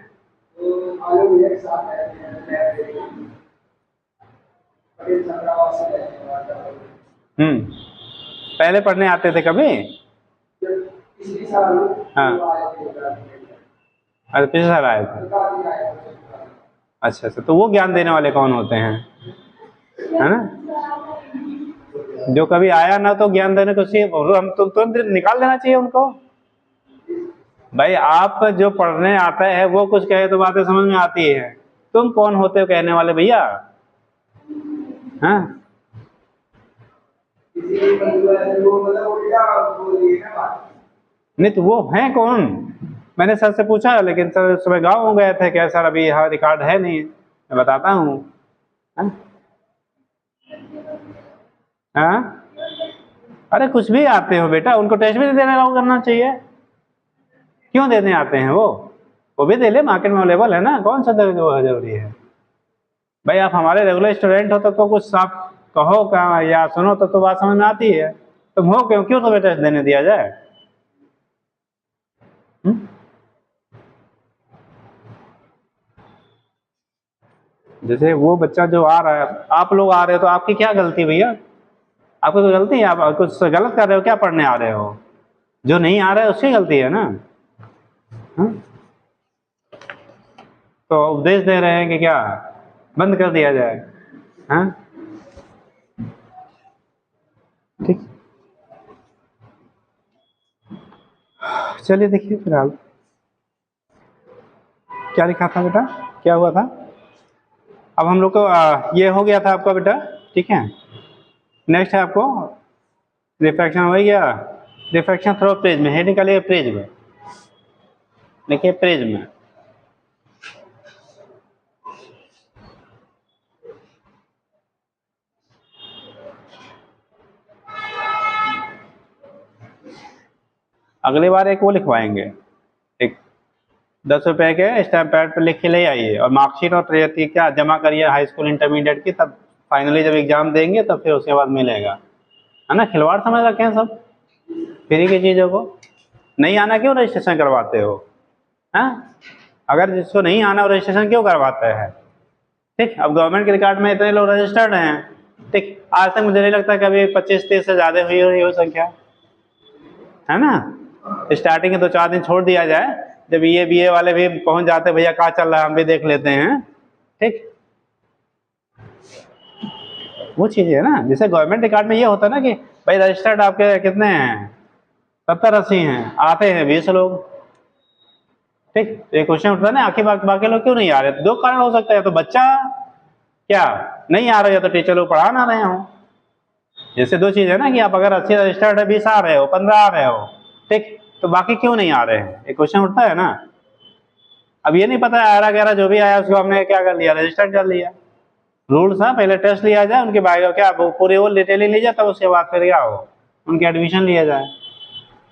पहले पढ़ने आते थे कभी, हाँ, अरे पिछले साल आए थे, अच्छा, तो वो ज्ञान देने वाले कौन होते हैं, है ना, जो कभी आया ना तो ज्ञान देने को चाहिए, हम तुरंत निकाल देना चाहिए उनको। भाई आप जो पढ़ने आता है वो कुछ कहे तो बातें समझ में आती है, तुम कौन होते हो कहने वाले भैया, हाँ। नहीं तो वो हैं कौन, मैंने सर से पूछा, लेकिन सर सुबह गाँव गए थे, क्या सर अभी यहाँ रिकॉर्ड है नहीं, मैं बताता हूँ। हाँ, अरे कुछ भी आते हो बेटा, उनको टेस्ट भी देने करना चाहिए, क्यों देने आते हैं वो भी दे ले, मार्केट में अवेलेबल है ना, कौन सा जरूरी है। भाई आप हमारे रेगुलर स्टूडेंट हो तो कुछ आप कहो का या सुनो तो बात समझ में आती है, तुम हो क्यों तुम्हें टेस्ट देने दिया जाए। जैसे वो बच्चा जो आ रहा है, आप लोग आ रहे हो तो आपकी क्या गलती भैया, आपको तो गलती है, आप कुछ गलत कर रहे हो क्या, पढ़ने आ रहे हो, जो नहीं आ रहा है उसकी गलती है ना। तो उपदेश दे रहे हैं कि क्या बंद कर दिया जाए, हाँ, ठीक। चलिए देखिए फिलहाल क्या लिखा था बेटा, क्या हुआ था। अब हम लोग को ये हो गया था आपका बेटा, ठीक है। नेक्स्ट है आपको रिफ्रैक्शन हो गया, रिफ्रैक्शन थ्रू प्रिज्म, हेड निकालिए प्रिज्म, देखिए प्रिज्म। अगली बार एक वो लिखवाएंगे, एक 10 रुपए के स्टैम्प पैड पर लिख के ले आइए और मार्कशीट और ट्रेती क्या जमा करिए हाई स्कूल इंटरमीडिएट की, तब फाइनली जब एग्जाम देंगे तब फिर उसके बाद मिलेगा, है ना। खिलवाड़ समझ रखे हैं सब फ्री की चीज़ों को। नहीं आना क्यों रजिस्ट्रेशन करवाते हो, हैं? अगर जिसको नहीं आना वो रजिस्ट्रेशन क्यों करवाते हैं, ठीक। अब गवर्नमेंट के रिकॉर्ड में इतने लोग रजिस्टर्ड हैं, ठीक। आज तक मुझे नहीं लगता कभी 25-30 से ज़्यादा हुई हो ये संख्या, है ना। स्टार्टिंग के 2-4 दिन छोड़ दिया जाए, जब ये बीए वाले भी पहुंच जाते भैया कहाँ चल रहा है हम भी देख लेते हैं, ठीक। वो चीज़ है ना, जैसे गवर्नमेंट रिकॉर्ड में ये होता है ना कि भाई रजिस्टर्ड आपके कितने हैं, 70-80 हैं, आते हैं 20 लोग, ठीक। एक क्वेश्चन उठता है ना आखिर बाकी लोग क्यों नहीं आ रहे, 2 कारण हो सकता है, तो बच्चा क्या नहीं आ रहे हो, तो टीचर लोग पढ़ा ना रहे हो। जैसे 2 चीज़ है ना कि आप अगर 80 रजिस्टर्ड है, 20 आ रहे हो, 15 आ रहे हो, ठीक, तो बाकी क्यों नहीं आ रहे हैं, एक क्वेश्चन उठता है ना। अब ये नहीं पता 11 जो भी आया उसको हमने क्या कर लिया, रजिस्टर्ड कर लिया। रूल्स है पहले टेस्ट लिया जाए उनके बायो क्या पूरी वो डिटेलिंग ली जाए, तब उसके बाद फिर क्या हो उनकी एडमिशन लिया जाए।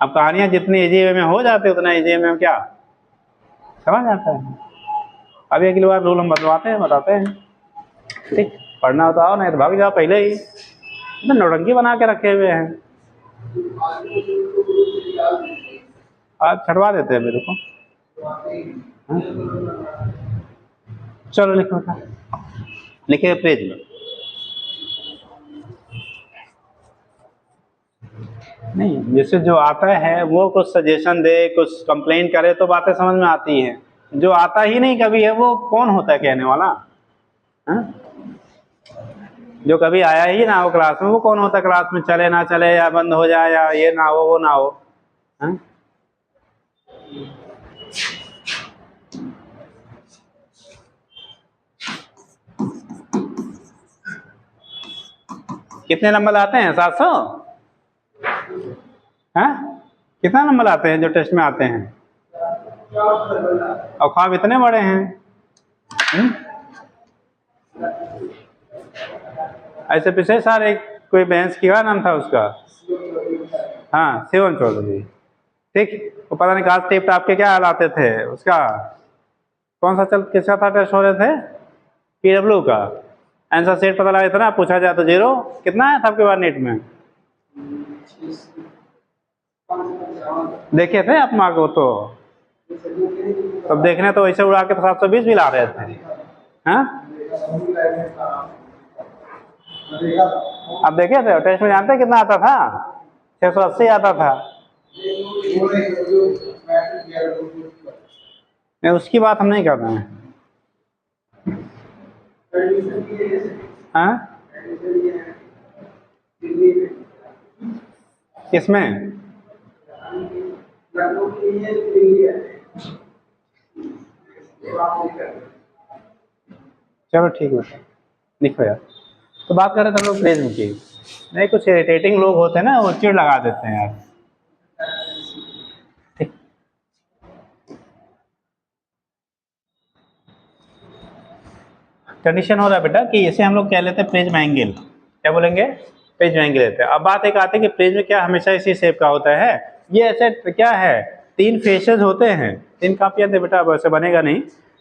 अब कहानियाँ जितनी इजी वे में हो जाती है उतना इजी में क्या समझ आता है। अभी अगली बार रूल हम बताते हैं, ठीक। पढ़ना तो आओ, नहीं तो भाग जाओ पहले ही, तो नौटंकी बना के रखे हुए हैं। आज छटवा देते हैं मेरे को, हाँ? चलो लिखो था, लिखिए पेज में। नहीं, जैसे जो आता है वो कुछ सजेशन दे, कुछ कंप्लेन करे तो बातें समझ में आती हैं। जो आता ही नहीं कभी है वो कौन होता है कहने वाला, हाँ? जो कभी आया ही ना हो क्लास में वो कौन होता है, क्लास में चले ना चले या बंद हो जाए या ये ना हो वो ना हो, हाँ? कितने नंबर आते हैं, 700, हाँ? कितना नंबर आते हैं जो टेस्ट में आते हैं, और ख्वाब इतने बड़े हैं, ऐसे पिछले साल एक कोई बहस की, क्या नाम था उसका, हाँ शिवम चौधरी, ठीक। वो पता नहीं कहा टेप आपके क्या हालाते थे उसका, कौन सा किसका था टेस्ट हो रहे थे, PW का आंसर सेट पता लगा इतना पूछा जाए तो 0, कितना है था आपके बाद नीट में, देखे थे आप माँ को, तो तब देखने तो ऐसे उड़ा के तो 720 भी ला रहे थे, हाँ? आप देखे थे टेस्ट में, जानते कितना आता था, 680 आता था। नहीं उसकी बात हम नहीं कर रहे हैं, हाँ? किसमें, चलो ठीक है लिखो यार। तो बात कर रहे थे हम लोग प्रिज्म की, नहीं कुछ इरिटेटिंग लोग होते हैं ना वो चिड़ लगा देते हैं यार, ठीक। कंडीशन हो रहा है बेटा कि इसे हम लोग कह लेते हैं प्रिज्म एंगल, क्या बोलेंगे, प्रिज्म एंगल लेते हैं। अब बात एक आती है कि प्रिज्म क्या हमेशा इसी शेप का होता है, ये ऐसे क्या है 3 फेसेस होते हैं, 3 कापियां थे बेटा, अब ऐसे बनेगा नहीं,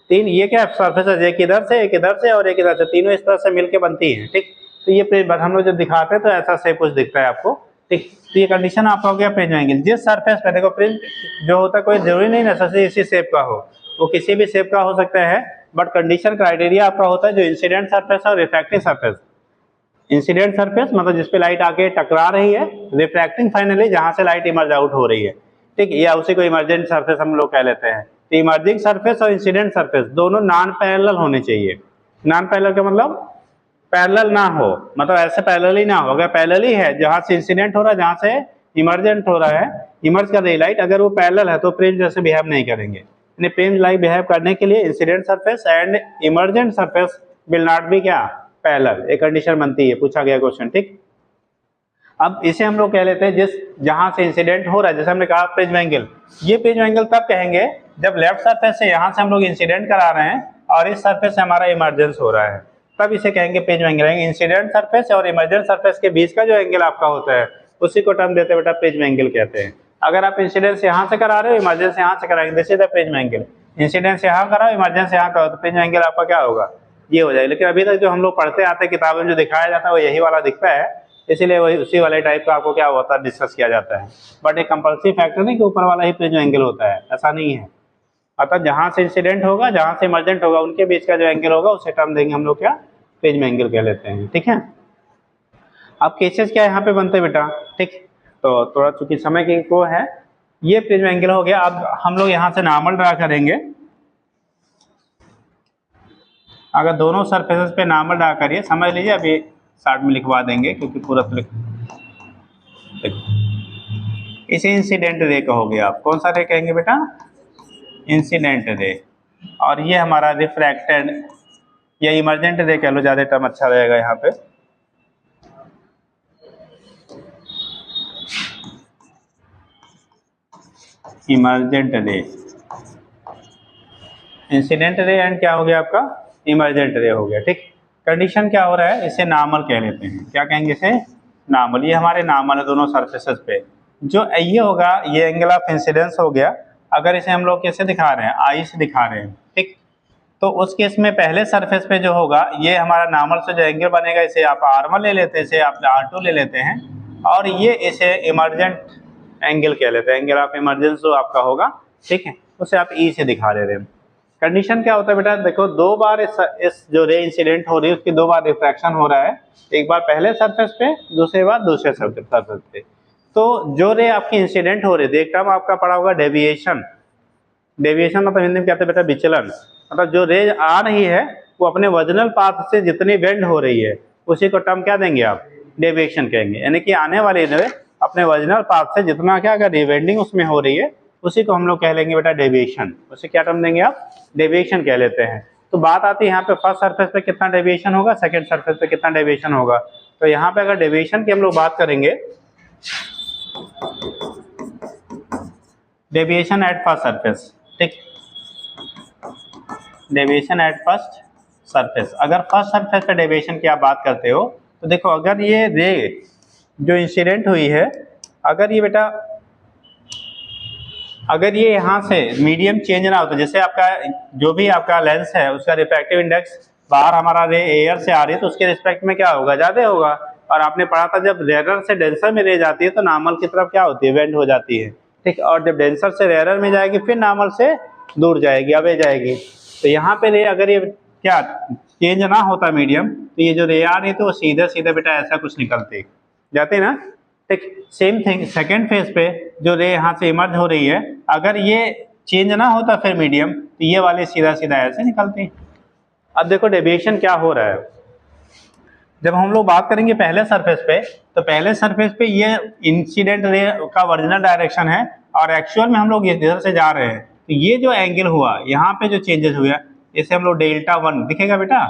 3 ये क्या सरफेस, एक इधर से एक इधर से और एक इधर से, तीनों इस तरह से मिलके बनती है, ठीक। तो ये प्रिज्म हम लोग जब दिखाते हैं तो ऐसा शेप कुछ दिखता है आपको, ठीक। तो ये कंडीशन आपका हो गया प्रिज्म एंगल। जिस सरफेस पे देखो प्रिज्म जो होता है कोई जरूरी नहीं नेसेसरी इसी शेप का हो, वो किसी भी शेप का हो सकता है, बट कंडीशन क्राइटेरिया आपका होता है जो इंसिडेंट सरफेस और रिफ्रैक्टिव सरफेस। इंसिडेंट सरफेस मतलब जिसपे लाइट आके टकरा रही है, रिफ्रैक्टिंग फाइनली जहां से लाइट इमर्ज आउट हो रही है, ठीक, या उसी को इमर्जेंट सरफेस हम लोग कह लेते हैं। तो इमर्जिंग सरफेस और इंसिडेंट सरफेस दोनों नॉन पैरेलल होने चाहिए। नॉन पैरेलल का मतलब पैरेलल ना हो, मतलब ऐसे पैरेलल ही ना हो, अगर पैरेलल ही है जहां से इंसिडेंट हो रहा है जहां से इमर्जेंट हो रहा है, इमर्ज कर रही है लाइट, अगर वो पैरेलल है तो प्रिज्म जैसे बिहेव नहीं करेंगे। यानी प्रिज्म लाइक बिहेव करने के लिए incident surface and emergent surface will not be क्या पैरेलल, एक कंडीशन बनती है, पूछा गया क्वेश्चन। ठीक, अब इसे हम लोग कह लेते हैं जिस जहां से इंसिडेंट हो रहा है, जैसे हमने कहा प्रिज्म एंगल, ये प्रिज्म एंगल तब कहेंगे जब लेफ्ट सरफेस से यहां से हम लोग इंसिडेंट करा रहे हैं और इस सरफेस से हमारा इमर्जेंस हो रहा है, तब इसे कहेंगे प्रिज्म एंगल। इंसिडेंट सरफेस और इमर्जेंट सरफेस के बीच का जो एंगल आपका होता है उसी को टर्म देते बेटा प्रिज्म एंगल कहते हैं। अगर आप इंसिडेंस यहाँ से करा रहे हो, इमर्जेंस यहाँ से कराएंगे, this is the prism angle. Incidence यहाँ कराओ, इमर्जेंस यहाँ कराओ, तो प्रिज्म एंगल आपका क्या होगा, ये हो जाएगा। लेकिन अभी तक जो हम लोग पढ़ते आते हैं किताबों में जो दिखाया जाता है वो यही वाला दिखता है, इसीलिए वही उसी वाले टाइप का आपको क्या होता है डिस्कस किया जाता है। बट एक कंपल्सरी फैक्टर नहीं कि ऊपर वाला ही प्रिज्म एंगल होता है, ऐसा नहीं है। अतः जहाँ से इंसिडेंट होगा, जहाँ से इमर्जेंट होगा, उनके बीच का जो एंगल होगा उसे टर्म देंगे हम लोग क्या, प्रिज्म एंगल कह लेते हैं। ठीक है, अब केसेस क्या यहाँ पे बनते हैं बेटा। ठीक, तो थोड़ा चूंकि समय की को है, ये प्रिज्म एंगल हो गया। अब हम लोग यहाँ से नॉर्मल ड्रा करेंगे। अगर दोनों सरफेसेस पे नॉर्मल ड्रा करिए, समझ लीजिए, अभी शार्ट में लिखवा देंगे क्योंकि पूरा तो इसे इंसिडेंट रे कहोगे आप। कौन सा रे कहेंगे बेटा, इंसिडेंट रे। और ये हमारा रिफ्रैक्टेड या इमर्जेंट रे कह लो, ज्यादा टर्म अच्छा रहेगा यहाँ पे। इमर्जेंट रे, इंसिडेंट रे एंड क्या हो गया आपका, इमर्जेंट रे हो गया। ठीक, कंडीशन क्या हो रहा है, इसे नॉर्मल कह लेते हैं। क्या कहेंगे इसे, नॉर्मल। ये हमारे नॉर्मल है दोनों सरफेसेस पे। जो ये होगा, ये एंगल ऑफ इंसिडेंस हो गया। अगर इसे हम लोग कैसे दिखा रहे हैं, आई से दिखा रहे हैं। ठीक, तो उस केस में पहले सरफेस पे जो होगा, ये हमारा नॉर्मल से जो एंगल बनेगा, इसे आप R1 ले लेते हैं, इसे आप R2 ले लेते हैं, और ये इसे इमर्जेंट एंगल कह लेते हैं। एंगल ऑफ इमर्जेंस जो आपका होगा, ठीक है, उसे आप E से दिखा दे रहे हैं। कंडीशन क्या होता है बेटा, देखो दो बार इस जो रे इंसिडेंट हो रही है उसकी दो बार रिफ्रैक्शन हो रहा है, एक बार पहले सरफेस पे, दूसरी बार दूसरे सरफेस पे। तो जो रे आपकी इंसिडेंट हो रही है, एक टर्म आपका पड़ा होगा डेविएशन। डेविएशन मतलब हिंदी में कहते हैं बेटा विचलन। मतलब जो रे आ रही है वो अपने ओरिजिनल पाथ से जितनी बेंड हो रही है उसी को टर्म क्या देंगे आप, डेविएशन कहेंगे। यानी कि आने वाली रे अपने ओरिजिनल पाथ से जितना क्या अगर रिबेंडिंग उसमें हो रही है उसी को हम लोग कह लेंगे बेटा डेविएशन। उसे क्या टर्म देंगे आप, डेविएशन कह लेते हैं। तो बात आती है यहाँ पे फर्स्ट सरफेस पे कितना डेविएशन होगा, सेकंड सरफेस पे कितना डेविएशन होगा। तो यहाँ पे अगर डेविएशन की हम लोग बात करेंगे, डेविएशन एट फर्स्ट सरफेस। ठीक, डेविएशन एट फर्स्ट सरफेस। अगर फर्स्ट सरफेस पे डेविएशन की आप बात करते हो तो देखो, अगर ये रे जो इंसिडेंट हुई है, अगर ये बेटा, अगर ये यहाँ से मीडियम चेंज ना हो, तो जैसे आपका जो भी आपका लेंस है उसका रिफ्रैक्टिव इंडेक्स बाहर हमारा रे एयर से आ रही है तो उसके रिस्पेक्ट में क्या होगा, ज़्यादा होगा। और आपने पढ़ा था जब रेयर से डेंसर में रे जाती है तो नॉर्मल की तरफ क्या होती है, बेंड हो जाती है। ठीक, और जब डेंसर से रेयर में जाएगी फिर नॉर्मल से दूर जाएगी, अवे जाएगी। तो यहाँ पे रे अगर ये क्या चेंज ना होता मीडियम, तो ये जो रे आ रही है तो वो सीधा सीधा बेटा ऐसा कुछ निकलते जाते ना। ठीक, सेम थिंग सेकेंड फेज पे जो रे यहाँ से इमर्ज हो रही है, अगर ये चेंज ना होता फिर मीडियम, तो ये वाले सीधा सीधा ऐसे निकलते। अब देखो डेविएशन क्या हो रहा है, जब हम लोग बात करेंगे पहले सरफेस पे, तो पहले सरफेस पे ये इंसिडेंट रे का ओरिजिनल डायरेक्शन है और एक्चुअल में हम लोग इधर से जा रहे हैं। तो ये जो एंगल हुआ यहाँ पे जो चेंजेस हुआ, इसे हम लोग डेल्टा 1 दिखेगा बेटा,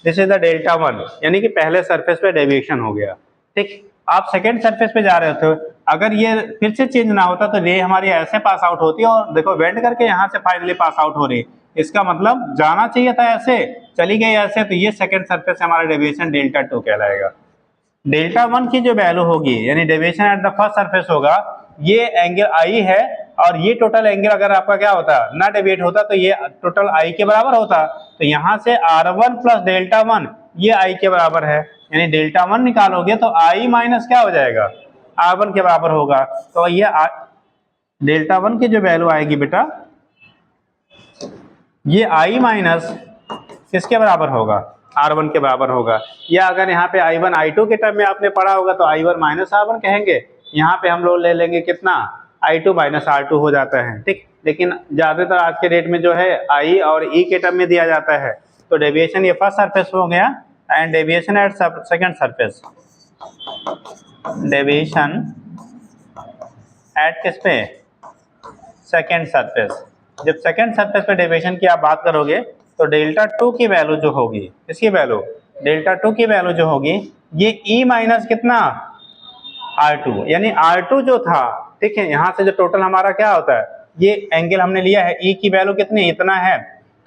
दिस इज द डेल्टा 1, यानी कि पहले सरफेस पे डेविएशन हो गया। ठीक, आप सेकेंड सरफेस पे जा रहे थे, अगर ये फिर से चेंज ना होता तो रे हमारी ऐसे पास आउट होती और देखो बेंड करके यहाँ से फाइनली पास आउट हो रही। इसका मतलब जाना चाहिए था ऐसे, चली गई ऐसे, तो ये सेकेंड सरफेस से हमारा डेविएशन डेल्टा 2 कहलाएगा। डेल्टा 1 की जो वैल्यू होगी, यानी deviation at the first surface होगा, ये एंगल आई है, और ये टोटल एंगल अगर आपका क्या होता ना डेविएट होता तो ये टोटल आई के बराबर होता। तो यहाँ से R1 प्लस डेल्टा 1 ये आई के बराबर है, यानी डेल्टा 1 निकालोगे तो आई माइनस क्या हो जाएगा, R1 के बराबर होगा। तो ये डेल्टा 1 की जो वैल्यू आएगी बेटा, ये आई माइनस किसके बराबर होगा, R1 के बराबर होगा। या अगर यहाँ पे I1 I2 के टर्म में आपने पढ़ा होगा तो I1 माइनस R1 कहेंगे। यहाँ पे हम लोग ले लेंगे कितना, I2 माइनस R2 हो जाता है। ठीक, लेकिन ज़्यादातर आज के डेट में जो है I और E के टर्म में दिया जाता है। तो डेविएशन ये फर्स्ट सरफेस हो गया and deviation at second surface, deviation at किस पे, सेकेंड सरफेस। जब सेकेंड सरफेस पे डेविएशन की आप बात करोगे तो डेल्टा टू की वैल्यू जो होगी, इसकी वैल्यू डेल्टा टू की वैल्यू जो होगी ये ई माइनस कितना R2, यानी R2 जो था, ठीक है, यहाँ से जो टोटल हमारा क्या होता है, ये एंगल हमने लिया है, E की वैल्यू कितनी, इतना है,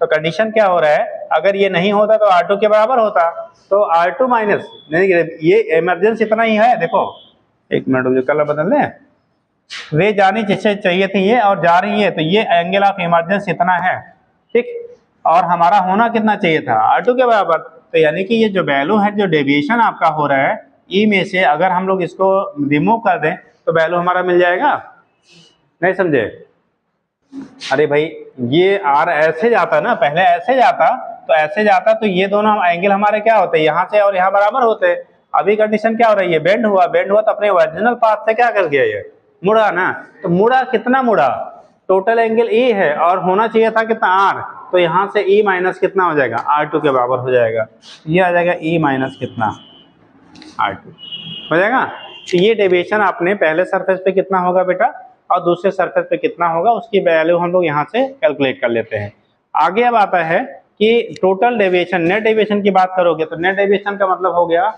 तो कंडीशन क्या हो रहा है, अगर ये नहीं होता तो R2 के बराबर होता, तो R2 माइनस, ये इमरजेंसी इतना ही है। देखो एक मिनट जो कलर बदल लें, वे जानी चाहिए थी ये और जा रही है, तो ये एंगल ऑफ इमरजेंसी इतना है, ठीक, और हमारा होना कितना चाहिए था, R2 के बराबर। तो यानी कि ये जो वैल्यू है, जो डेविएशन आपका हो रहा है ई में से, अगर हम लोग इसको रिमूव कर दें तो वैल्यू हमारा मिल जाएगा। नहीं समझे? अरे भाई ये आर ऐसे जाता ना, पहले ऐसे जाता, तो ऐसे जाता तो ये दोनों एंगल हमारे क्या होते, यहाँ से और यहाँ बराबर होते। अभी कंडीशन क्या हो रही है, बेंड हुआ, बेंड हुआ तो अपने ओरिजिनल पाथ से क्या कर गया, ये मुड़ा ना, तो मुड़ा कितना मुड़ा, टोटल एंगल ई है और होना चाहिए था कितना आर, तो यहाँ से ई माइनस कितना हो जाएगा, R2 के बराबर हो जाएगा, ये आ जाएगा ई माइनस कितना R2 हो जाएगा। तो ये डेविएशन आपने पहले सरफेस पे कितना होगा बेटा और दूसरे सरफेस पे कितना होगा, उसकी वैल्यू हम लोग यहाँ से कैलकुलेट कर लेते हैं। आगे अब आता है कि टोटल डेविएशन, नेट डेविएशन की बात करोगे तो नेट डेविएशन का मतलब हो गया,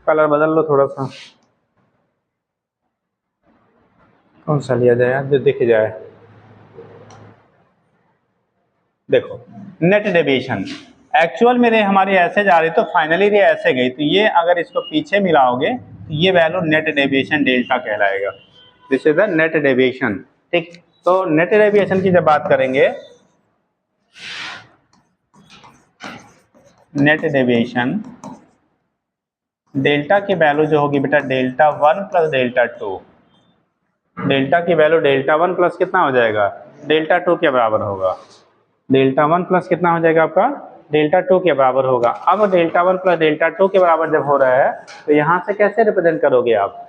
कलर बदल लो थोड़ा सा, कौन सा लिया जाए जो दिख जाए, देखो नेट डेविएशन एक्चुअल मेरे हमारी ऐसे जा रही तो फाइनली ये ऐसे गई, तो ये अगर इसको पीछे मिलाओगे तो ये वैल्यू नेट डेविएशन डेल्टा कहलाएगा, this is the net deviation, ठीक। तो नेट डेविएशन की जब बात करेंगे, नेट डेविएशन डेल्टा की वैल्यू जो होगी बेटा डेल्टा 1 प्लस डेल्टा 2, डेल्टा की वैल्यू डेल्टा 1 प्लस कितना हो जाएगा, डेल्टा 2 के बराबर होगा, डेल्टा 1 प्लस कितना हो जाएगा आपका, डेल्टा 2 के बराबर होगा। अब डेल्टा 1 प्लस डेल्टा 2 के बराबर जब हो रहा है तो यहाँ से कैसे रिप्रेजेंट करोगे आप,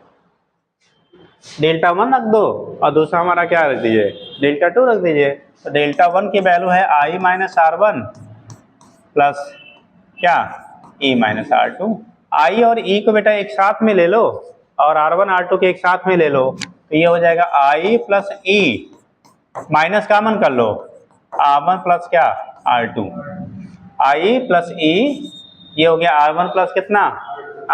डेल्टा 1 रख दो और दूसरा हमारा क्या रख दीजिए, डेल्टा 2 रख दीजिए। तो डेल्टा 1 की वैल्यू है I माइनस R1 प्लस क्या E माइनस R2, I और E को बेटा एक साथ में ले लो और R1 R2 के एक साथ में ले लो, तो ये हो जाएगा I plus E, minus common कर लो, R1 प्लस क्या R2, I प्लस E, ये हो गया R1 प्लस कितना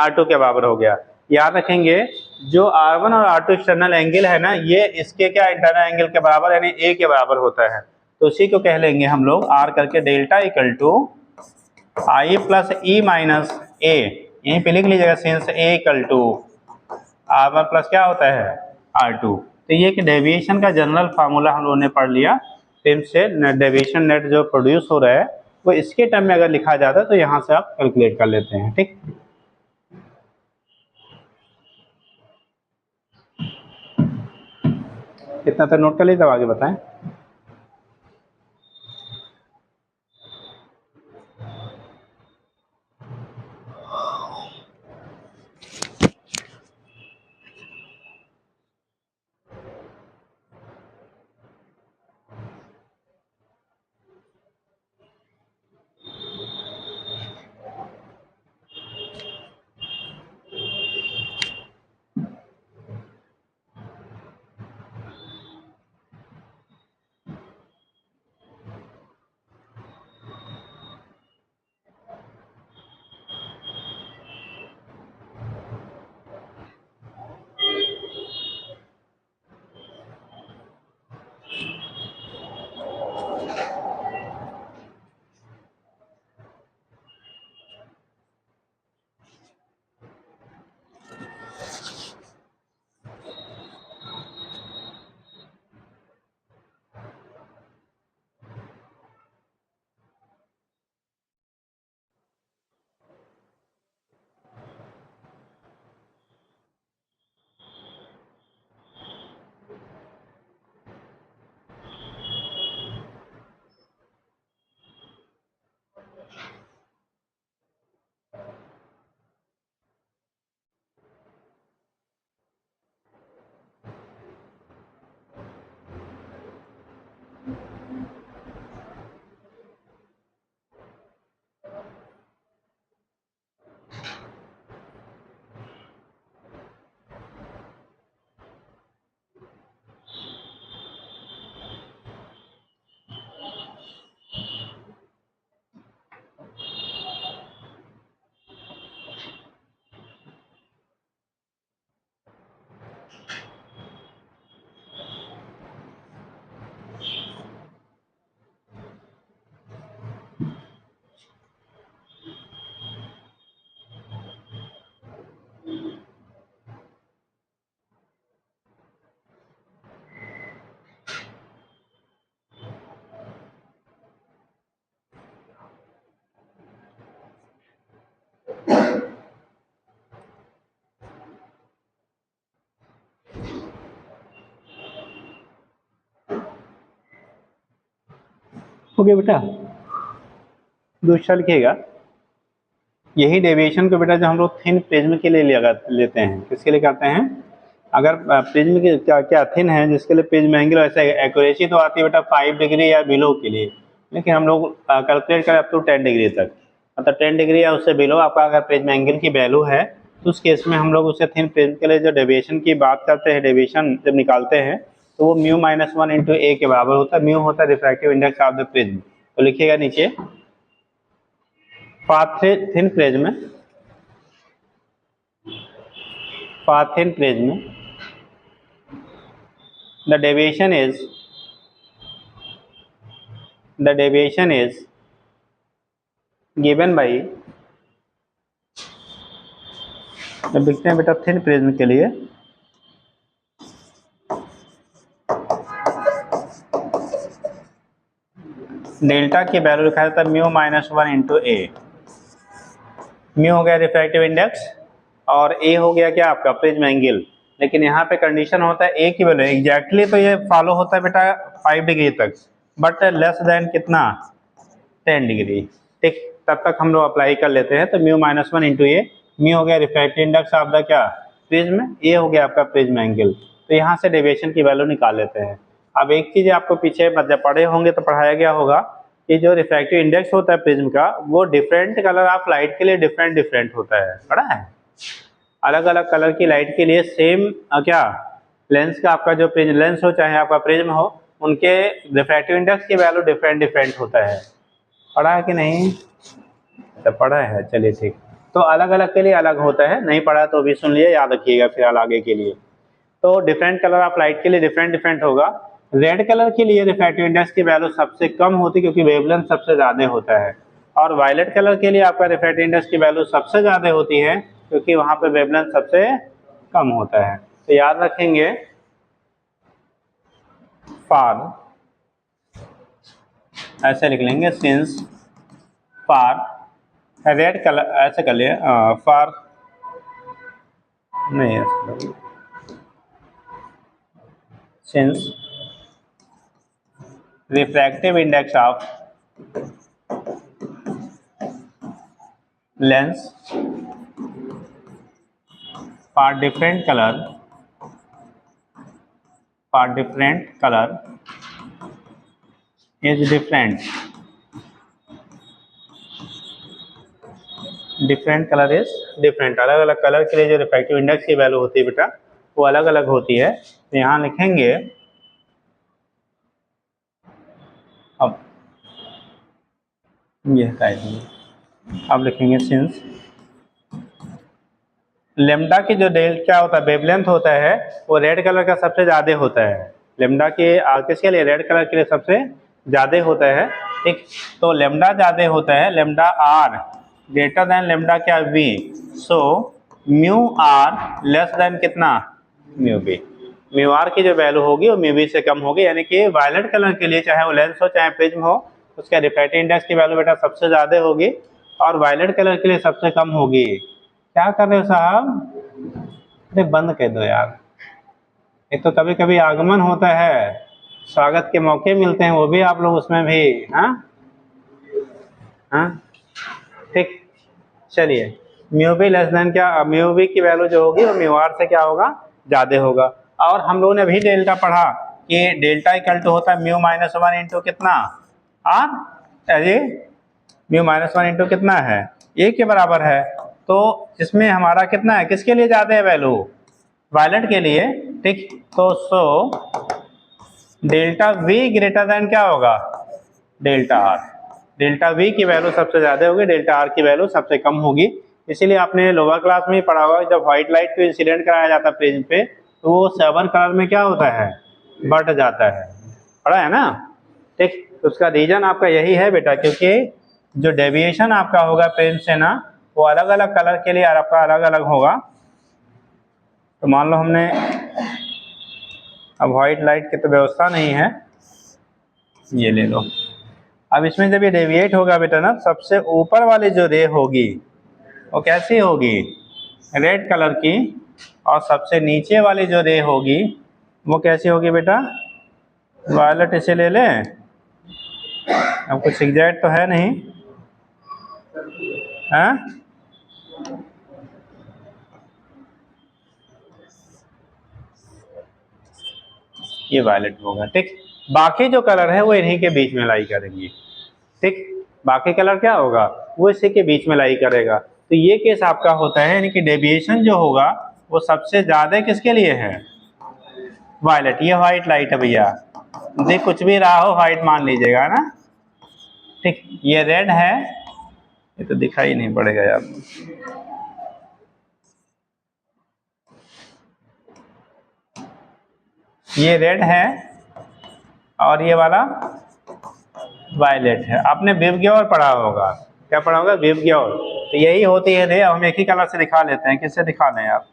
R2 के बराबर हो गया। याद रखेंगे जो R1 और R2 एक्सटर्नल एंगल है ना, ये इसके क्या इंटरनल एंगल के बराबर यानी A के बराबर होता है, तो उसी को कह लेंगे हम लोग R करके delta equal to I plus E minus A, यहीं पे लिख लीजिएगा since A equal to R1 plus क्या होता है R2। तो ये कि डेविएशन का जनरल फार्मूला हम लोगों ने पढ़ लिया, फिर से डेविएशन नेट जो प्रोड्यूस हो रहा है वो इसके टर्म में अगर लिखा जाता है तो यहाँ से आप कैलकुलेट कर लेते हैं, ठीक। इतना तो नोट कर लीजिए, तब आगे बताएं। ओके बेटा, दूसरा लिखिएगा, यही डेविएशन को बेटा जो हम लोग थिन प्रिज्म के लिए लेते हैं, किसके लिए करते हैं? अगर प्रिज्म की क्या थिन है जिसके लिए प्रिज्म एंगल वैसे एक्यूरेसी तो आती है बेटा 5 डिग्री या बिलो के लिए, लेकिन हम लोग कैलकुलेट करें अप टू 10 डिग्री तक, मतलब 10 डिग्री या उससे बिलो आपका अगर प्रिज्म एंगल की वैल्यू है तो उस केस में हम लोग उससे थिन प्रिज्म के लिए जो डेविएशन की बात करते हैं, डेविएशन जब निकालते हैं तो वो म्यू -1 इंटू ए के बराबर होता है। म्यू होता है refractive index of the prism. तो लिखिएगा नीचे, for thin prism the deviation is given by, जब लिखते हैं बेटा थिन प्रिज्म के लिए, डेल्टा की वैल्यू लिखा जाता है म्यू -1 इंटू ए। म्यू हो गया रिफ्रैक्टिव इंडेक्स और ए हो गया क्या आपका प्रिज्म एंगल, लेकिन यहाँ पे कंडीशन होता है ए की वैल्यू एग्जैक्टली तो ये फॉलो होता है बेटा 5 डिग्री तक, बट लेस देन कितना 10 डिग्री, ठीक, तब तक हम लोग अप्लाई कर लेते हैं। तो म्यू -1 इंटू ए, म्यू हो गया रिफ्रैक्टिव इंडेक्स ऑफ द क्या प्रिज्म, ए हो गया आपका प्रिज्म एंगल। तो यहाँ से डेविएशन की वैल्यू निकाल लेते हैं। अब एक चीज आपको पीछे जब पढ़े होंगे तो पढ़ाया गया होगा कि जो रिफ्रैक्टिव इंडेक्स होता है प्रिज्म का वो डिफरेंट कलर ऑफ लाइट के लिए डिफरेंट होता है, पढ़ा है? अलग अलग कलर की लाइट के लिए सेम क्या लेंस का आपका जो लेंस हो चाहे आपका प्रिज्म हो, उनके रिफ्रैक्टिव इंडेक्स की वैल्यू डिफरेंट होता है। पढ़ा है कि नहीं? तो पढ़ा है, चलिए ठीक। तो अलग अलग के लिए अलग होता है, नहीं पढ़ा तो भी सुन लिया, याद रखिएगा फिर आगे के लिए। तो डिफरेंट कलर ऑफ लाइट के लिए डिफरेंट होगा। रेड कलर के लिए रिफ्रैक्टिव इंडेक्स की वैल्यू सबसे कम होती है क्योंकि वेवलेंथ सबसे ज़्यादा होता है, और वायलेट कलर के लिए आपका रिफ्रैक्टिव इंडेक्स की वैल्यू सबसे ज़्यादा होती है क्योंकि वहाँ पे वेवलेंथ सबसे कम होता है। तो याद रखेंगे, फॉर, ऐसे लिख लेंगे, सिंस फॉर रेड कलर, ऐसे कर लिए फॉर, नहीं ऐसे, since refractive index of lens for different color is different color is different। अलग अलग कलर के लिए जो रिफ्रैक्टिव इंडेक्स की वैल्यू होती है बेटा वो अलग अलग होती है। तो यहाँ लिखेंगे, अब ये हटा देंगे, अब लिखेंगे सिंस लेमडा की जो क्या होता है वेवलेंथ होता है वो रेड कलर का सबसे ज़्यादा होता है। लेमडा के किसके लिए? रेड कलर के लिए सबसे ज़्यादा होता है, ठीक। तो लेमडा ज़्यादा होता है, lambda R greater than lambda क्या V, so mu R less than कितना म्यू बी। म्यू आर की जो वैल्यू होगी वो म्यू बी से कम होगी, यानी कि वायलेट कलर के लिए चाहे वो लेंस हो चाहे प्रिज्म हो उसका रिफ्रैक्टिव इंडेक्स की वैल्यू बेटा सबसे ज़्यादा होगी और वायलेट कलर के लिए सबसे कम होगी। क्या कर रहे हो साहब? अरे बंद कर दो यार, एक तो कभी कभी आगमन होता है, स्वागत के मौके मिलते हैं, वो भी आप लोग उसमें भी, हाँ हाँ ठीक। चलिए, म्यू बी लेस देन क्या, म्यू बी की वैल्यू जो होगी वो म्यू आर से क्या होगा ज़्यादा होगा। और हम लोगों ने अभी डेल्टा पढ़ा कि डेल्टा इक्वल टू होता है म्यू -1 इंटू कितना आर, अरे म्यू -1 इंटू कितना है ए के बराबर है। तो इसमें हमारा कितना है, किसके लिए ज़्यादा है वैल्यू? वायलेट के लिए, ठीक। तो so delta V greater than क्या होगा डेल्टा आर। डेल्टा वी की वैल्यू सबसे ज़्यादा होगी, डेल्टा आर की वैल्यू सबसे कम होगी। इसीलिए आपने लोअर क्लास में ही पढ़ा होगा जब व्हाइट लाइट को इंसिडेंट कराया जाता है प्रिज्म पे तो वो 7 कलर में क्या होता है बढ़ जाता है, पढ़ा है ना, ठीक। तो उसका रीजन आपका यही है बेटा, क्योंकि जो डेविएशन आपका होगा प्रिज्म से ना वो अलग अलग कलर के लिए आपका अलग अलग होगा। तो मान लो हमने अब व्हाइट लाइट की तो व्यवस्था नहीं है, ये ले लो। अब इसमें जब ये डेविएट होगा बेटा ना, सबसे ऊपर वाली जो रे होगी वो कैसी होगी रेड कलर की, और सबसे नीचे वाली जो रे होगी वो कैसी होगी बेटा वायलेट। इसे ले लें, अब कुछ एग्जैक्ट तो है नहीं, हाँ? ये वायलेट होगा, ठीक। बाकी जो कलर है वो इन्हीं के बीच में लाई करेंगी, ठीक। बाकी कलर क्या होगा, वो इसी के बीच में लाई करेगा। तो ये केस आपका होता है, यानी कि डेविएशन जो होगा वो सबसे ज्यादा किसके लिए है, वायलेट। ये व्हाइट लाइट है भैया, देख कुछ भी रहा हो व्हाइट मान लीजिएगा ना, ठीक। ये रेड है, ये तो दिखाई नहीं पड़ेगा यार, ये रेड है और ये वाला वायलेट है। आपने विबग्योर पढ़ा होगा, क्या पढ़ा होगा, विबग्योर। तो यही होती है रे, हम एक ही कलर से दिखा लेते हैं। किससे दिखा लें आप,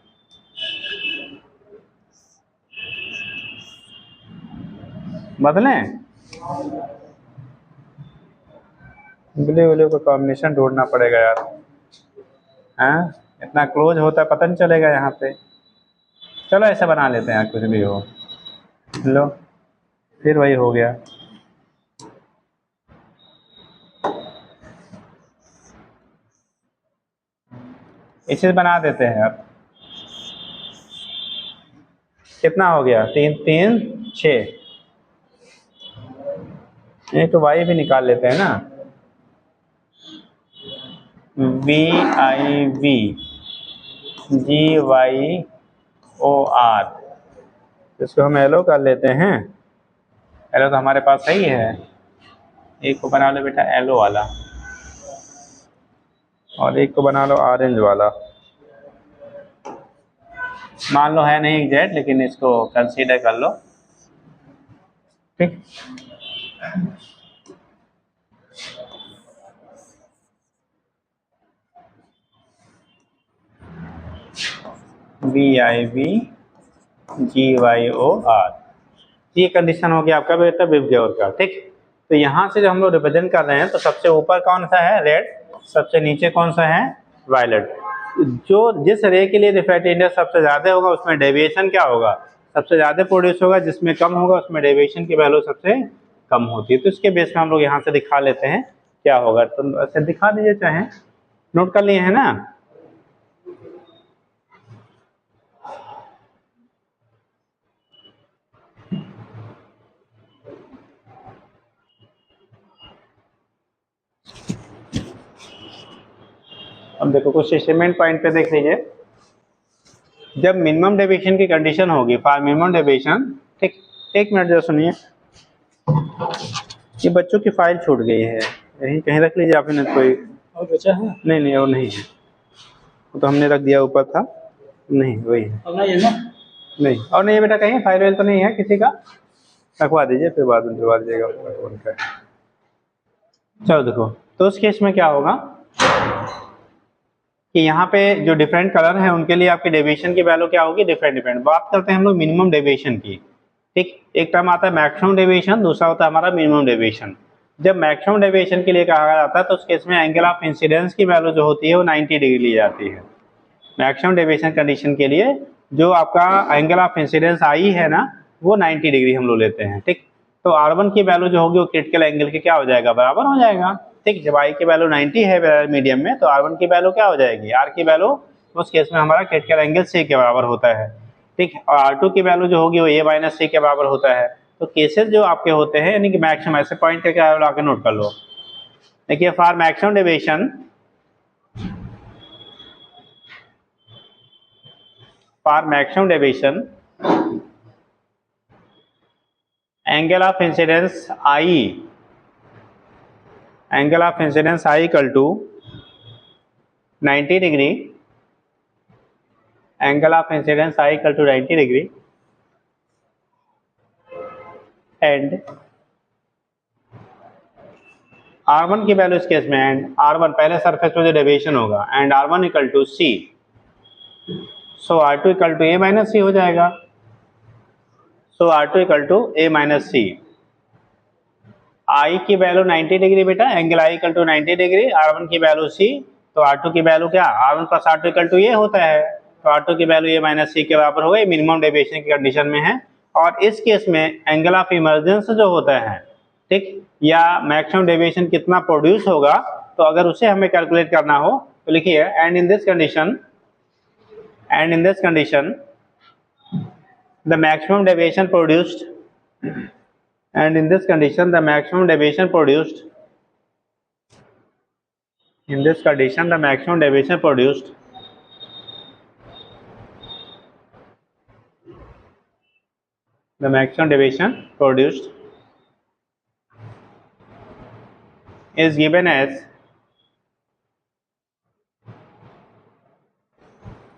बदलें, ब्लू ब्लू का कॉम्बिनेशन ढूंढना पड़ेगा यार, हाँ? इतना क्लोज होता है पता नहीं चलेगा यहाँ पे। चलो ऐसे बना लेते हैं, कुछ भी हो। लो फिर वही हो गया। इसे बना देते हैं अब, कितना हो गया, 3 3 6। एक तो वाई भी निकाल लेते हैं ना, VIV GYOR, इसको हम एलो कर लेते हैं। एलो तो हमारे पास सही है, एक को बना लो बेटा एलो वाला, और एक को बना लो ऑरेंज वाला। मान लो है नहीं एग्जैक्ट, लेकिन इसको कंसीडर कर लो, ठीक। VIV GYOR, ये कंडीशन हो गया आपका बेटा विबग्योर का, ठीक। तो यहाँ से जो हम लोग रिप्रेजेंट कर रहे हैं, तो सबसे ऊपर कौन सा है, रेड, सबसे नीचे कौन सा है, वायलेट। जो जिस रे के लिए रिफ्रैक्टिव इंडेक्स सबसे ज्यादा होगा उसमें डेविएशन क्या होगा, सबसे ज्यादा प्रोड्यूस होगा। जिसमें कम होगा उसमें डेविएशन की वैल्यू सबसे कम होती है। तो इसके बेस में हम लोग यहाँ से दिखा लेते हैं क्या होगा। तो ऐसे दिखा दीजिए, चाहे नोट कर लिए है ना। अब देखो कुछ स्टेटमेंट पॉइंट पे देख लीजिए। जब मिनिमम डेविएशन की कंडीशन होगी, फॉर मिनिमम डेविएशन, ठीक। एक मिनट जरा सुनिए, ये बच्चों की फाइल छूट गई है, यहीं कहीं रख लीजिए आपने। कोई और बचा है? नहीं नहीं, और नहीं है, वो तो हमने रख दिया, ऊपर था, नहीं वही है। और नहीं है ना? नहीं, और नहीं है बेटा, कहीं फाइल वाइल तो नहीं है किसी का, रखवा दीजिए, फिर बाद में दिलवा दीजिएगा। चलो देखो, तो उस केस में क्या होगा कि यहाँ पे जो डिफरेंट कलर हैं उनके लिए आपकी डेविएशन की वैल्यू क्या होगी, डिफरेंट। बात करते हैं हम लोग मिनिमम डेविएशन की, ठीक। एक टर्म आता है मैक्सिमम डेविएशन, दूसरा होता है हमारा मिनिमम डेविएशन। जब मैक्सिमम डेविएशन के लिए कहा जाता है तो उस केस में एंगल ऑफ इंसिडेंस की वैल्यू जो होती है वो 90 डिग्री ली जाती है। मैक्सिमम डेविएशन कंडीशन के लिए जो आपका एंगल ऑफ इंसिडेंस आई है ना, वो 90 डिग्री हम लोग लेते हैं, ठीक। तो R1 की वैल्यू जो होगी वो क्रिटिकल एंगल के क्या हो जाएगा, बराबर हो जाएगा, ठीक। जब I की वैल्यू 90 है मीडियम में, तो R1 की वैल्यू क्या हो जाएगी, R की वैल्यू उस केस में हमारा क्रिटिकल एंगल C के बराबर होता है, ठीक। और R2 की वैल्यू जो होगी वो A माइनस C के बराबर होता है। तो केसेस जो आपके होते हैं, यानी कि मैक्सिमम, ऐसे पॉइंट करके आके नोट कर लो। देखिए, for maximum deviation, angle of incidence I equal to 90 degree, angle of incidence I equal to 90 degree, and R1 की वैल्यू इस केस में, एंड R1 पहले सरफेस पे जो डेविएशन होगा, and R1 equal to C, so R2 equal to A minus C हो जाएगा। So R2 equal to A minus C, I की वैल्यू 90 डिग्री बेटा, angle I equal to 90 degree, R1 की वैल्यू C, तो R2 की वैल्यू क्या, R1 plus R2 equal to ये होता है, तो R2 की वैल्यू A माइनस C के बराबर हो गई, मिनिमम डेविएशन की कंडीशन में है। और इस केस में एंगल ऑफ इमर्जेंस जो होता है, ठीक, या मैक्सिमम डेविएशन कितना प्रोड्यूस होगा, तो अगर उसे हमें कैलकुलेट करना हो तो लिखिए and in this condition the maximum deviation produced and in this condition the maximum deviation produced in this condition the maximum deviation produced the maximum deviation produced is given as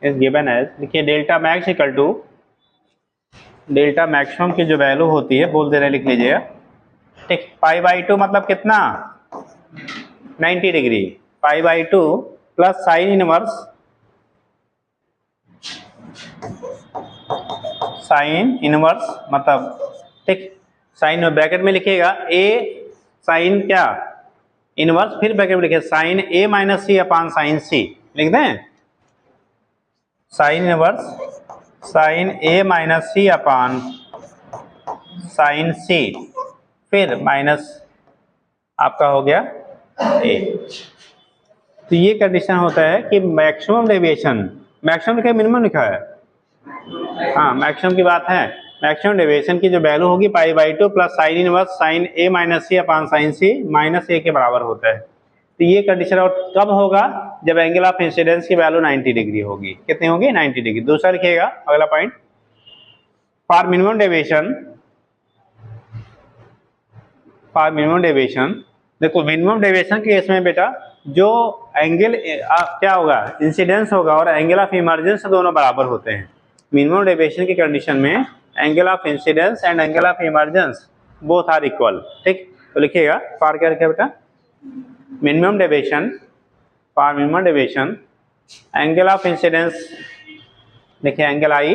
देखिए delta max equal to delta maximum की जो वैल्यू होती है बोल दे रहे, लिख लीजिए, ठीक, π/2 मतलब कितना 90 डिग्री, π/2 प्लस साइन इनवर्स मतलब, ठीक, साइन ब्रैकेट में लिखिएगा ए साइन क्या इनवर्स, फिर ब्रैकेट में लिखिए साइन ए माइनस सी अपान साइन सी, लिख दें साइन इनवर्स साइन ए माइनस सी अपान साइन सी, फिर माइनस आपका हो गया ए। तो ये कंडीशन होता है कि मैक्सिमम डेविएशन, मैक्सिमम लिखा है मिनिमम लिखा है, हाँ मैक्सिमम की बात है, मैक्सिमम डेविएशन की जो वैल्यू होगी π/2 प्लस साइन इनवर्स साइन ए माइनस सी अपान साइन सी माइनस ए के बराबर होता है। तो ये कंडीशन और कब होगा, जब एंगल ऑफ इंसिडेंस की वैल्यू 90 डिग्री होगी, कितनी होगी 90 डिग्री। दूसरा लिखिएगा अगला पॉइंट, फॉर मिनिमम डेविएशन, देखो मिनिमम डेविएशन के केस में बेटा जो एंगल क्या होगा इंसिडेंस होगा और एंगल ऑफ इमर्जेंस दोनों बराबर होते हैं। मिनिमम डेविएशन की कंडीशन में angle of incidence and angle of emergence both are equal, ठीक। तो लिखिएगा फॉर क्या लिखिए बेटा minimum deviation, for minimum deviation angle of incidence देखिए angle I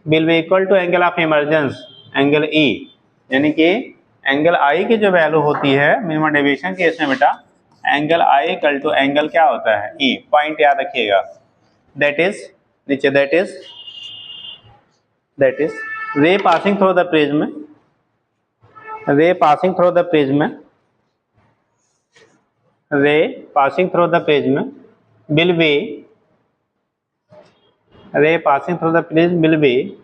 will be equal to angle of emergence angle E, यानी कि एंगल आई की जो वैल्यू होती है मिनिमम डेविएशन के इसमें बेटा angle I equal to angle क्या होता है ई, पॉइंट याद रखिएगा, दैट इज नीचे that is ray passing through the prism, ray passing through the prism, ray passing through the prism will be, ray passing through the prism will be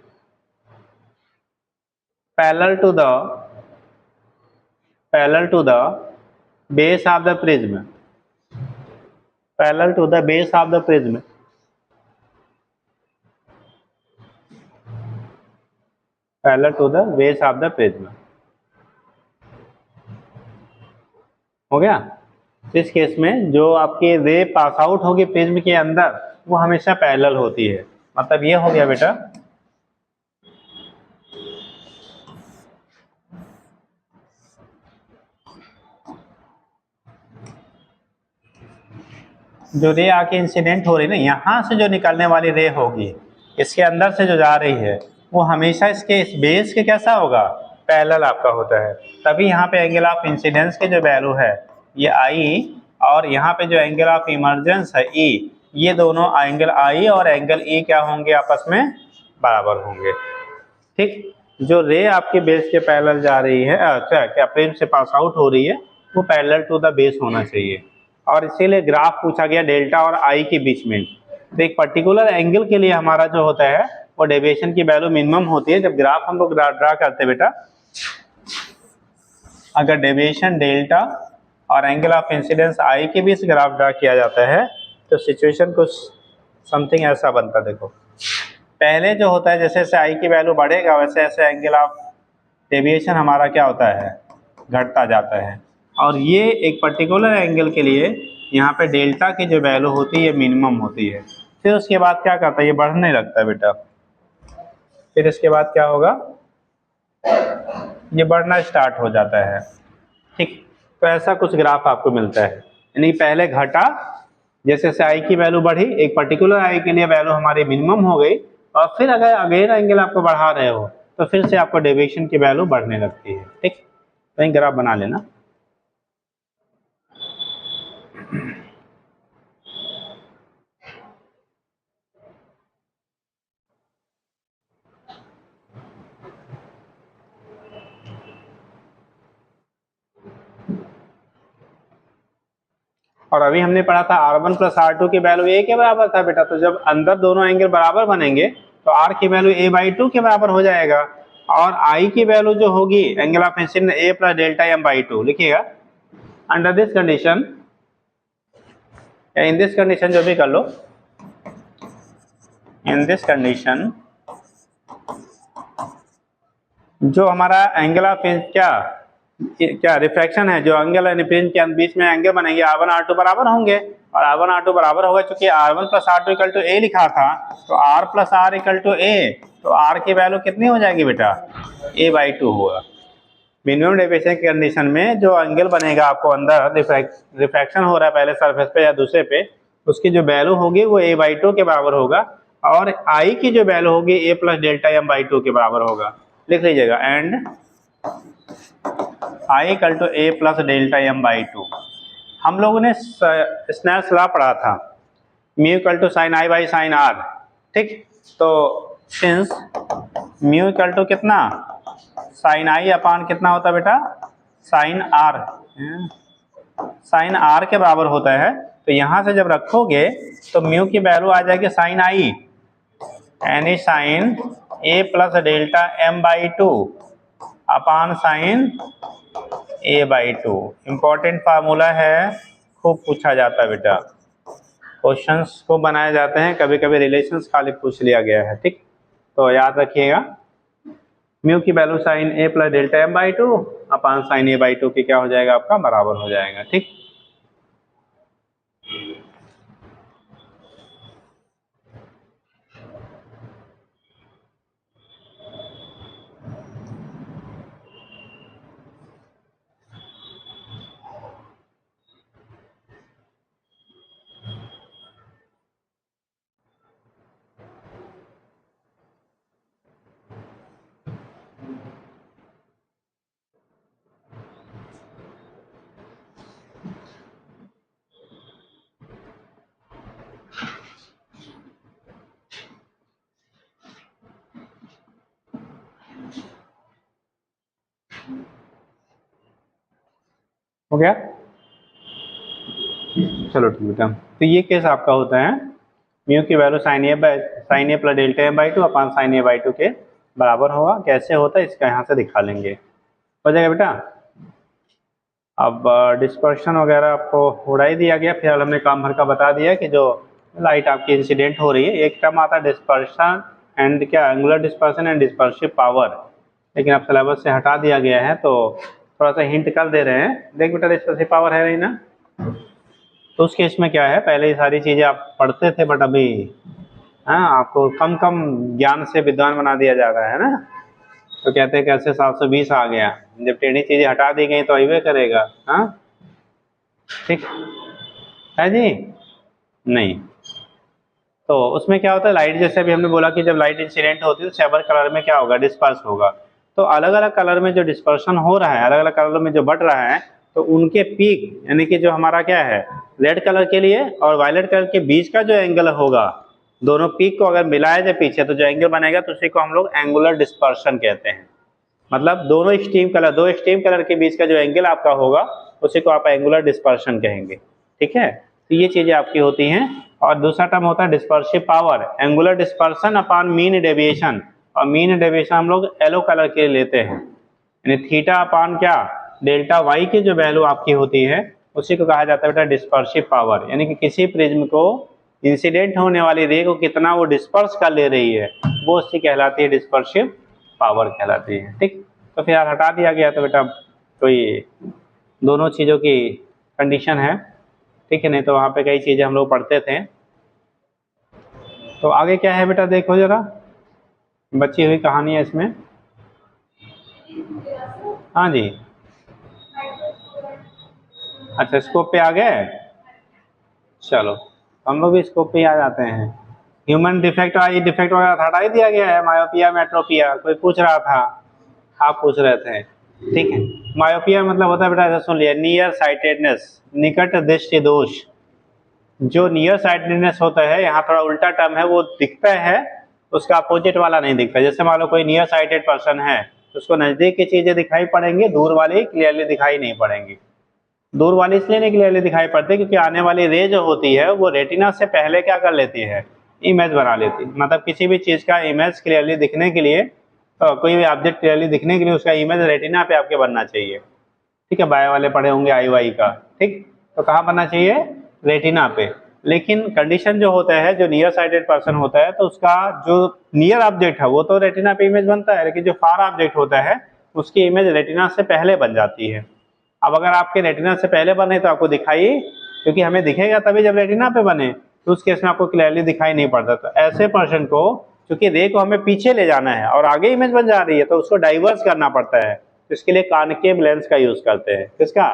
parallel to the base of the prism, parallel to the base of the prism, parallel to the base of the prism। हो गया। इस केस में जो आपकी रे पास आउट होगी प्रिज्म के अंदर वो हमेशा पैरेलल होती है, मतलब ये हो गया बेटा जो रे आके इंसिडेंट हो रही है ना, यहाँ से जो निकलने वाली रे होगी इसके अंदर से जो जा रही है वो हमेशा इसके इस बेस के कैसा होगा पैरेलल आपका होता है, तभी यहाँ पे एंगल ऑफ इंसिडेंस के जो वैल्यू है ये आई और यहाँ पे जो एंगल ऑफ इमर्जेंस है ई, ये दोनों एंगल आई और एंगल ई क्या होंगे आपस में बराबर होंगे, ठीक। जो रे आपके बेस के पैरेलल जा रही है, अच्छा क्या प्रिज्म से पास आउट हो रही है वो पैरेलल टू द बेस होना चाहिए, और इसीलिए ग्राफ पूछा गया डेल्टा और आई के बीच में। तो एक पर्टिकुलर एंगल के लिए हमारा जो होता है वो डेविएशन की वैल्यू मिनिमम होती है। जब ग्राफ हम लोग ड्रा करते हैं बेटा, अगर डेविएशन डेल्टा और एंगल ऑफ इंसिडेंस आई के बीच ग्राफ ड्रा किया जाता है तो सिचुएशन कुछ समथिंग ऐसा बनता है। देखो पहले जो होता है जैसे जैसे आई की वैल्यू बढ़ेगा वैसे वैसे एंगल ऑफ डेविएशन हमारा क्या होता है घटता जाता है, और ये एक पर्टिकुलर एंगल के लिए यहाँ पे डेल्टा की जो वैल्यू होती है ये मिनिमम होती है। फिर उसके बाद क्या करता है ये बढ़ने लगता है बेटा, फिर इसके बाद क्या होगा ये बढ़ना स्टार्ट हो जाता है, ठीक। तो ऐसा कुछ ग्राफ आपको मिलता है, यानी पहले घटा जैसे जैसे आई की वैल्यू बढ़ी एक पर्टिकुलर आई के लिए वैल्यू हमारी मिनिमम हो गई, और फिर अगर अगेन एंगल आपको बढ़ा रहे हो तो फिर से आपको डेविएशन की वैल्यू बढ़ने लगती है, ठीक। वही ग्राफ बना लेना। और अभी हमने पढ़ा था R1 प्लस R2 की वैल्यू ए के बराबर था बेटा। तो जब अंदर दोनों एंगल बराबर बनेंगे तो R की वैल्यू a/2 के बराबर हो जाएगा, और I की वैल्यू जो होगी angle of incident a plus delta m/2 लिखिएगा। अंडर दिस कंडीशन या इन दिस कंडीशन जो भी कर लो, इन दिस कंडीशन जो हमारा एंगल ऑफ क्या रिफ्रैक्शन है, जो एंगल है फ्रिंज के बीच में एंगल बनेंगे R1 R2 बराबर होंगे, और R1 R2 बराबर होगा। चूंकि R1 plus R2 equal to ए लिखा था तो R plus R equal to A, तो R की वैल्यू कितनी हो जाएगी बेटा, a/2 होगा। मिनिमम डेविएशन की कंडीशन में जो एंगल बनेगा आपको अंदर रिफ्रैक्शन हो रहा है पहले सरफेस पे या दूसरे पे, उसकी जो वैल्यू होगी वो a/2 के बराबर होगा, और I की जो वैल्यू होगी a प्लस डेल्टा m/2 के बराबर होगा। लिख लीजिएगा and I equal to a plus delta m/2। हम लोगों ने स्नेल्स लॉ पढ़ा था, mu equal to sine I by sine R, ठीक। तो सिंस म्यू इक्वल टू कितना, साइन I अपान कितना होता है बेटा, साइन R, साइन R के बराबर होता है। तो यहाँ से जब रखोगे तो म्यू की वैल्यू आ जाएगी साइन I यानी sine a plus delta m/2 upon sine a/2। Important formula है, खूब पूछा जाता है बेटा, क्वेश्चंस को बनाए जाते हैं, कभी कभी रिलेशंस खाली पूछ लिया गया है, ठीक। तो याद रखिएगा म्यू की value sine a plus delta m/2 upon sine a/2 की क्या हो जाएगा, आपका बराबर हो जाएगा, ठीक। हो गया, चलो ठीक बेटा। तो ये केस आपका होता है म्यू की value sine A plus delta m/2 upon sine a/2 के बराबर होगा। कैसे होता है इसका यहाँ से दिखा लेंगे, हो जाएगा बेटा। अब डिस्पर्शन वगैरह आपको उड़ा ही दिया गया, फिर हमने काम भर का बता दिया कि जो लाइट आपकी इंसिडेंट हो रही है, एक टर्म आता है डिस्पर्शन एंड क्या, angular dispersion and dispersive power, लेकिन अब सिलेबस से हटा दिया गया है तो थोड़ा सा हिंट कर दे रहे हैं। देख बेटा डिस्पर्सिव पावर है नहीं ना, तो उस केस में क्या है, पहले ये सारी चीज़ें आप पढ़ते थे बट अभी आपको कम कम ज्ञान से विद्वान बना दिया जा रहा है ना। तो कहते हैं कैसे 720 आ गया, जब टेढ़ी चीज़ें हटा दी गई तो अइबे करेगा, हाँ ठीक है जी। नहीं, तो उसमें क्या होता है, लाइट जैसे अभी हमने बोला कि जब लाइट इंसिडेंट होती है तो सेवर कलर में क्या होगा, डिस्पर्स होगा। तो अलग अलग कलर में जो डिस्पर्शन हो रहा है, अलग अलग कलर में जो बढ़ रहा है, तो उनके पीक यानी कि जो हमारा क्या है रेड कलर के लिए और वायलेट कलर के बीच का जो एंगल होगा, दोनों पीक को अगर मिलाया जाए पीछे तो जो एंगल बनेगा तो उसी को हम लोग एंगुलर डिस्पर्शन कहते हैं। मतलब दो स्टीम कलर के बीच का जो एंगल आपका होगा उसी को आप एंगुलर डिस्पर्शन कहेंगे, ठीक है। तो ये चीज़ें आपकी होती हैं। और दूसरा टर्म होता है dispersive power, angular dispersion upon mean deviation, और मीन डेविएशन हम लोग येलो कलर के लेते हैं, यानी थीटा अपॉन क्या, डेल्टा वाई की जो वैल्यू आपकी होती है उसी को कहा जाता है बेटा डिस्पर्सिव पावर, यानी कि किसी प्रिज्म को इंसिडेंट होने वाली रे को कितना वो डिस्पर्स कर ले रही है वो उसकी कहलाती है डिस्पर्सिव पावर कहलाती है, ठीक। तो फिर हटा दिया गया तो बेटा कोई दोनों चीज़ों की कंडीशन है, ठीक है। नहीं तो वहाँ पे कई चीज़ें हम लोग पढ़ते थे। तो आगे क्या है बेटा, देखो जरा बची हुई कहानी है इसमें। हाँ जी, अच्छा स्कोप पे आ गए, चलो हम लोग भी स्कोप पे ही आ जाते हैं। ह्यूमन डिफेक्ट वगैरह हटा ही दिया गया है, मायोपिया मेट्रोपिया कोई पूछ रहा था, आप पूछ रहे थे, ठीक है। मायोपिया मतलब होता है बेटा, ऐसा सुन लिया, नियर साइटेडनेस, निकट दृष्टि दोष। जो नियर साइटेडनेस होता है, यहाँ थोड़ा उल्टा टर्म है, वो दिखता है उसका अपोजिट वाला नहीं दिखता। जैसे मान लो कोई नियर साइटेड पर्सन है, उसको नज़दीक की चीज़ें दिखाई पड़ेंगी, दूर वाली क्लियरली दिखाई नहीं पड़ेंगी, दूर वाली इसलिए नहीं क्लियरली दिखाई पड़ती क्योंकि आने वाली रे जो होती है वो रेटिना से पहले क्या कर लेती है, इमेज बना लेती है। मतलब किसी भी चीज़ का इमेज क्लियरली दिखने के लिए, कोई भी ऑब्जेक्ट क्लियरली दिखने के लिए उसका इमेज रेटिना पे आपके बनना चाहिए। ठीक है, बायो वाले पढ़े होंगे आई वाई का। ठीक, तो कहाँ बनना चाहिए, रेटिना पे। लेकिन कंडीशन जो होता है, जो नियर साइटेड पर्सन होता है तो उसका जो नियर ऑब्जेक्ट है वो तो रेटिना पे इमेज बनता है, लेकिन जो फार ऑब्जेक्ट होता है उसकी इमेज रेटिना से पहले बन जाती है। अब अगर आपके रेटिना से पहले बने तो आपको दिखाई, क्योंकि हमें दिखेगा तभी जब रेटिना पे बने, तो उस केस में आपको क्लियरली दिखाई नहीं पड़ता। तो ऐसे पर्सन को, क्योंकि रे को हमें पीछे ले जाना है और आगे इमेज बन जा रही है, तो उसको डाइवर्स करना पड़ता है। तो इसके लिए कॉनकेव लेंस का यूज करते हैं। किसका,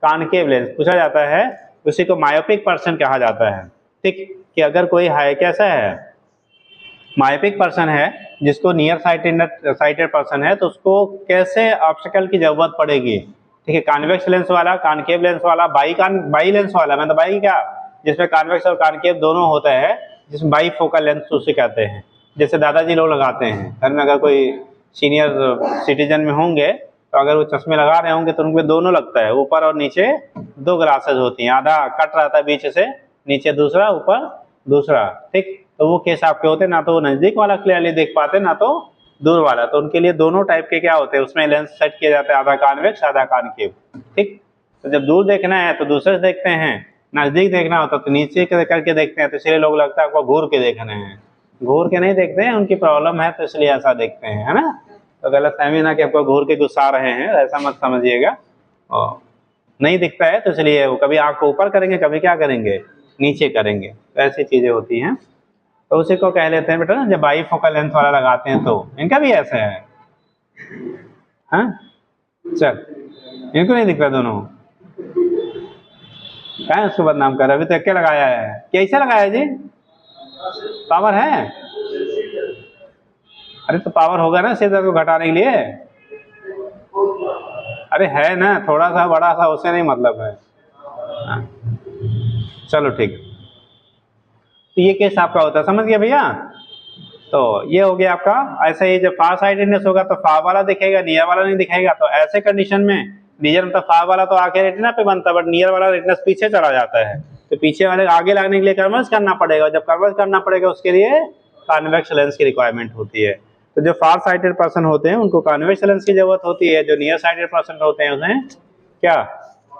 कॉनकेव लेंस पूछा जाता है, उसी को मायोपिक पर्सन कहा जाता है। ठीक, कि अगर कोई है कैसा है, मायोपिक पर्सन है, जिसको नियर साइटेड पर्सन है, तो उसको कैसे ऑब्स्टिकल की जरूरत पड़ेगी। ठीक है, कॉन्वेक्स लेंस वाला, कॉनकेव लेंस वाला, बाई लेंस वाला, मतलब बाई क्या, जिसमें कॉन्वेक्स और कॉनकेव दोनों होता है, जिसमें बाई फोकल लेंस उसे कहते हैं। जैसे दादाजी लोग लगाते हैं घर में, अगर कोई सीनियर सिटीजन में होंगे तो अगर वो चश्मे लगा रहे होंगे तो उनके दोनों लगता है, ऊपर और नीचे दो ग्लासेस होती हैं, आधा कट रहता है बीच से, नीचे दूसरा, ऊपर दूसरा। ठीक, तो वो केस आपके होते हैं, ना तो वो नज़दीक वाला क्लियरली देख पाते, ना तो दूर वाला। तो उनके लिए दोनों टाइप के क्या होते हैं, उसमें लेंस सेट किया जाता है, आधा कॉन्वेक्स आधा कॉनकेव। ठीक, तो जब दूर देखना है तो दूसरे से देखते हैं, नज़दीक देखना होता तो नीचे करके देखते हैं। तो इसलिए लोग लगता है आपको घूर के देखने हैं, घूर के नहीं देखते हैं, उनकी प्रॉब्लम है तो इसलिए ऐसा देखते हैं, है ना। तो गलत फहमी ना कि आपको घूर के गुस्सा रहे हैं, ऐसा मत समझिएगा। और नहीं दिखता है तो इसलिए वो कभी आँख को ऊपर करेंगे, कभी क्या करेंगे, नीचे करेंगे, तो ऐसी चीज़ें होती हैं। तो उसी को कह लेते हैं बेटा ना, जब बाई फोकल लेंथ वाला लगाते हैं तो इनका भी ऐसा है। हाँ, चल, इनको नहीं दिखता दोनों, क्या है उसको बदनाम कर, अभी तो क्या लगाया है, कैसे लगाया जी, पावर है, अरे तो पावर होगा ना सिर दर्द को घटाने के लिए, अरे है ना, थोड़ा सा बड़ा सा उससे नहीं मतलब है। हाँ, चलो ठीक है, तो ये केस आपका होता है, समझ गया भैया। तो ये हो गया आपका। ऐसे ही जब फार साइडेडनेस होगा तो फार वाला दिखेगा, नियर वाला नहीं दिखेगा। तो ऐसे कंडीशन में नियर मतलब फार वाला तो आके रेटिना पे बनता है, बट नियर वाला रेटिना पीछे चला जाता है, तो पीछे वाले आगे लगने के लिए कन्वर्स करना पड़ेगा। जब कन्वर्स करना पड़ेगा उसके लिए कॉन्वेक्स लेंस की रिक्वायरमेंट होती है। तो जो फार साइटेड पर्सन होते हैं उनको कॉन्वेक्स लेंस की जरूरत होती है, जो नियर साइटेड पर्सन होते हैं उन्हें क्या,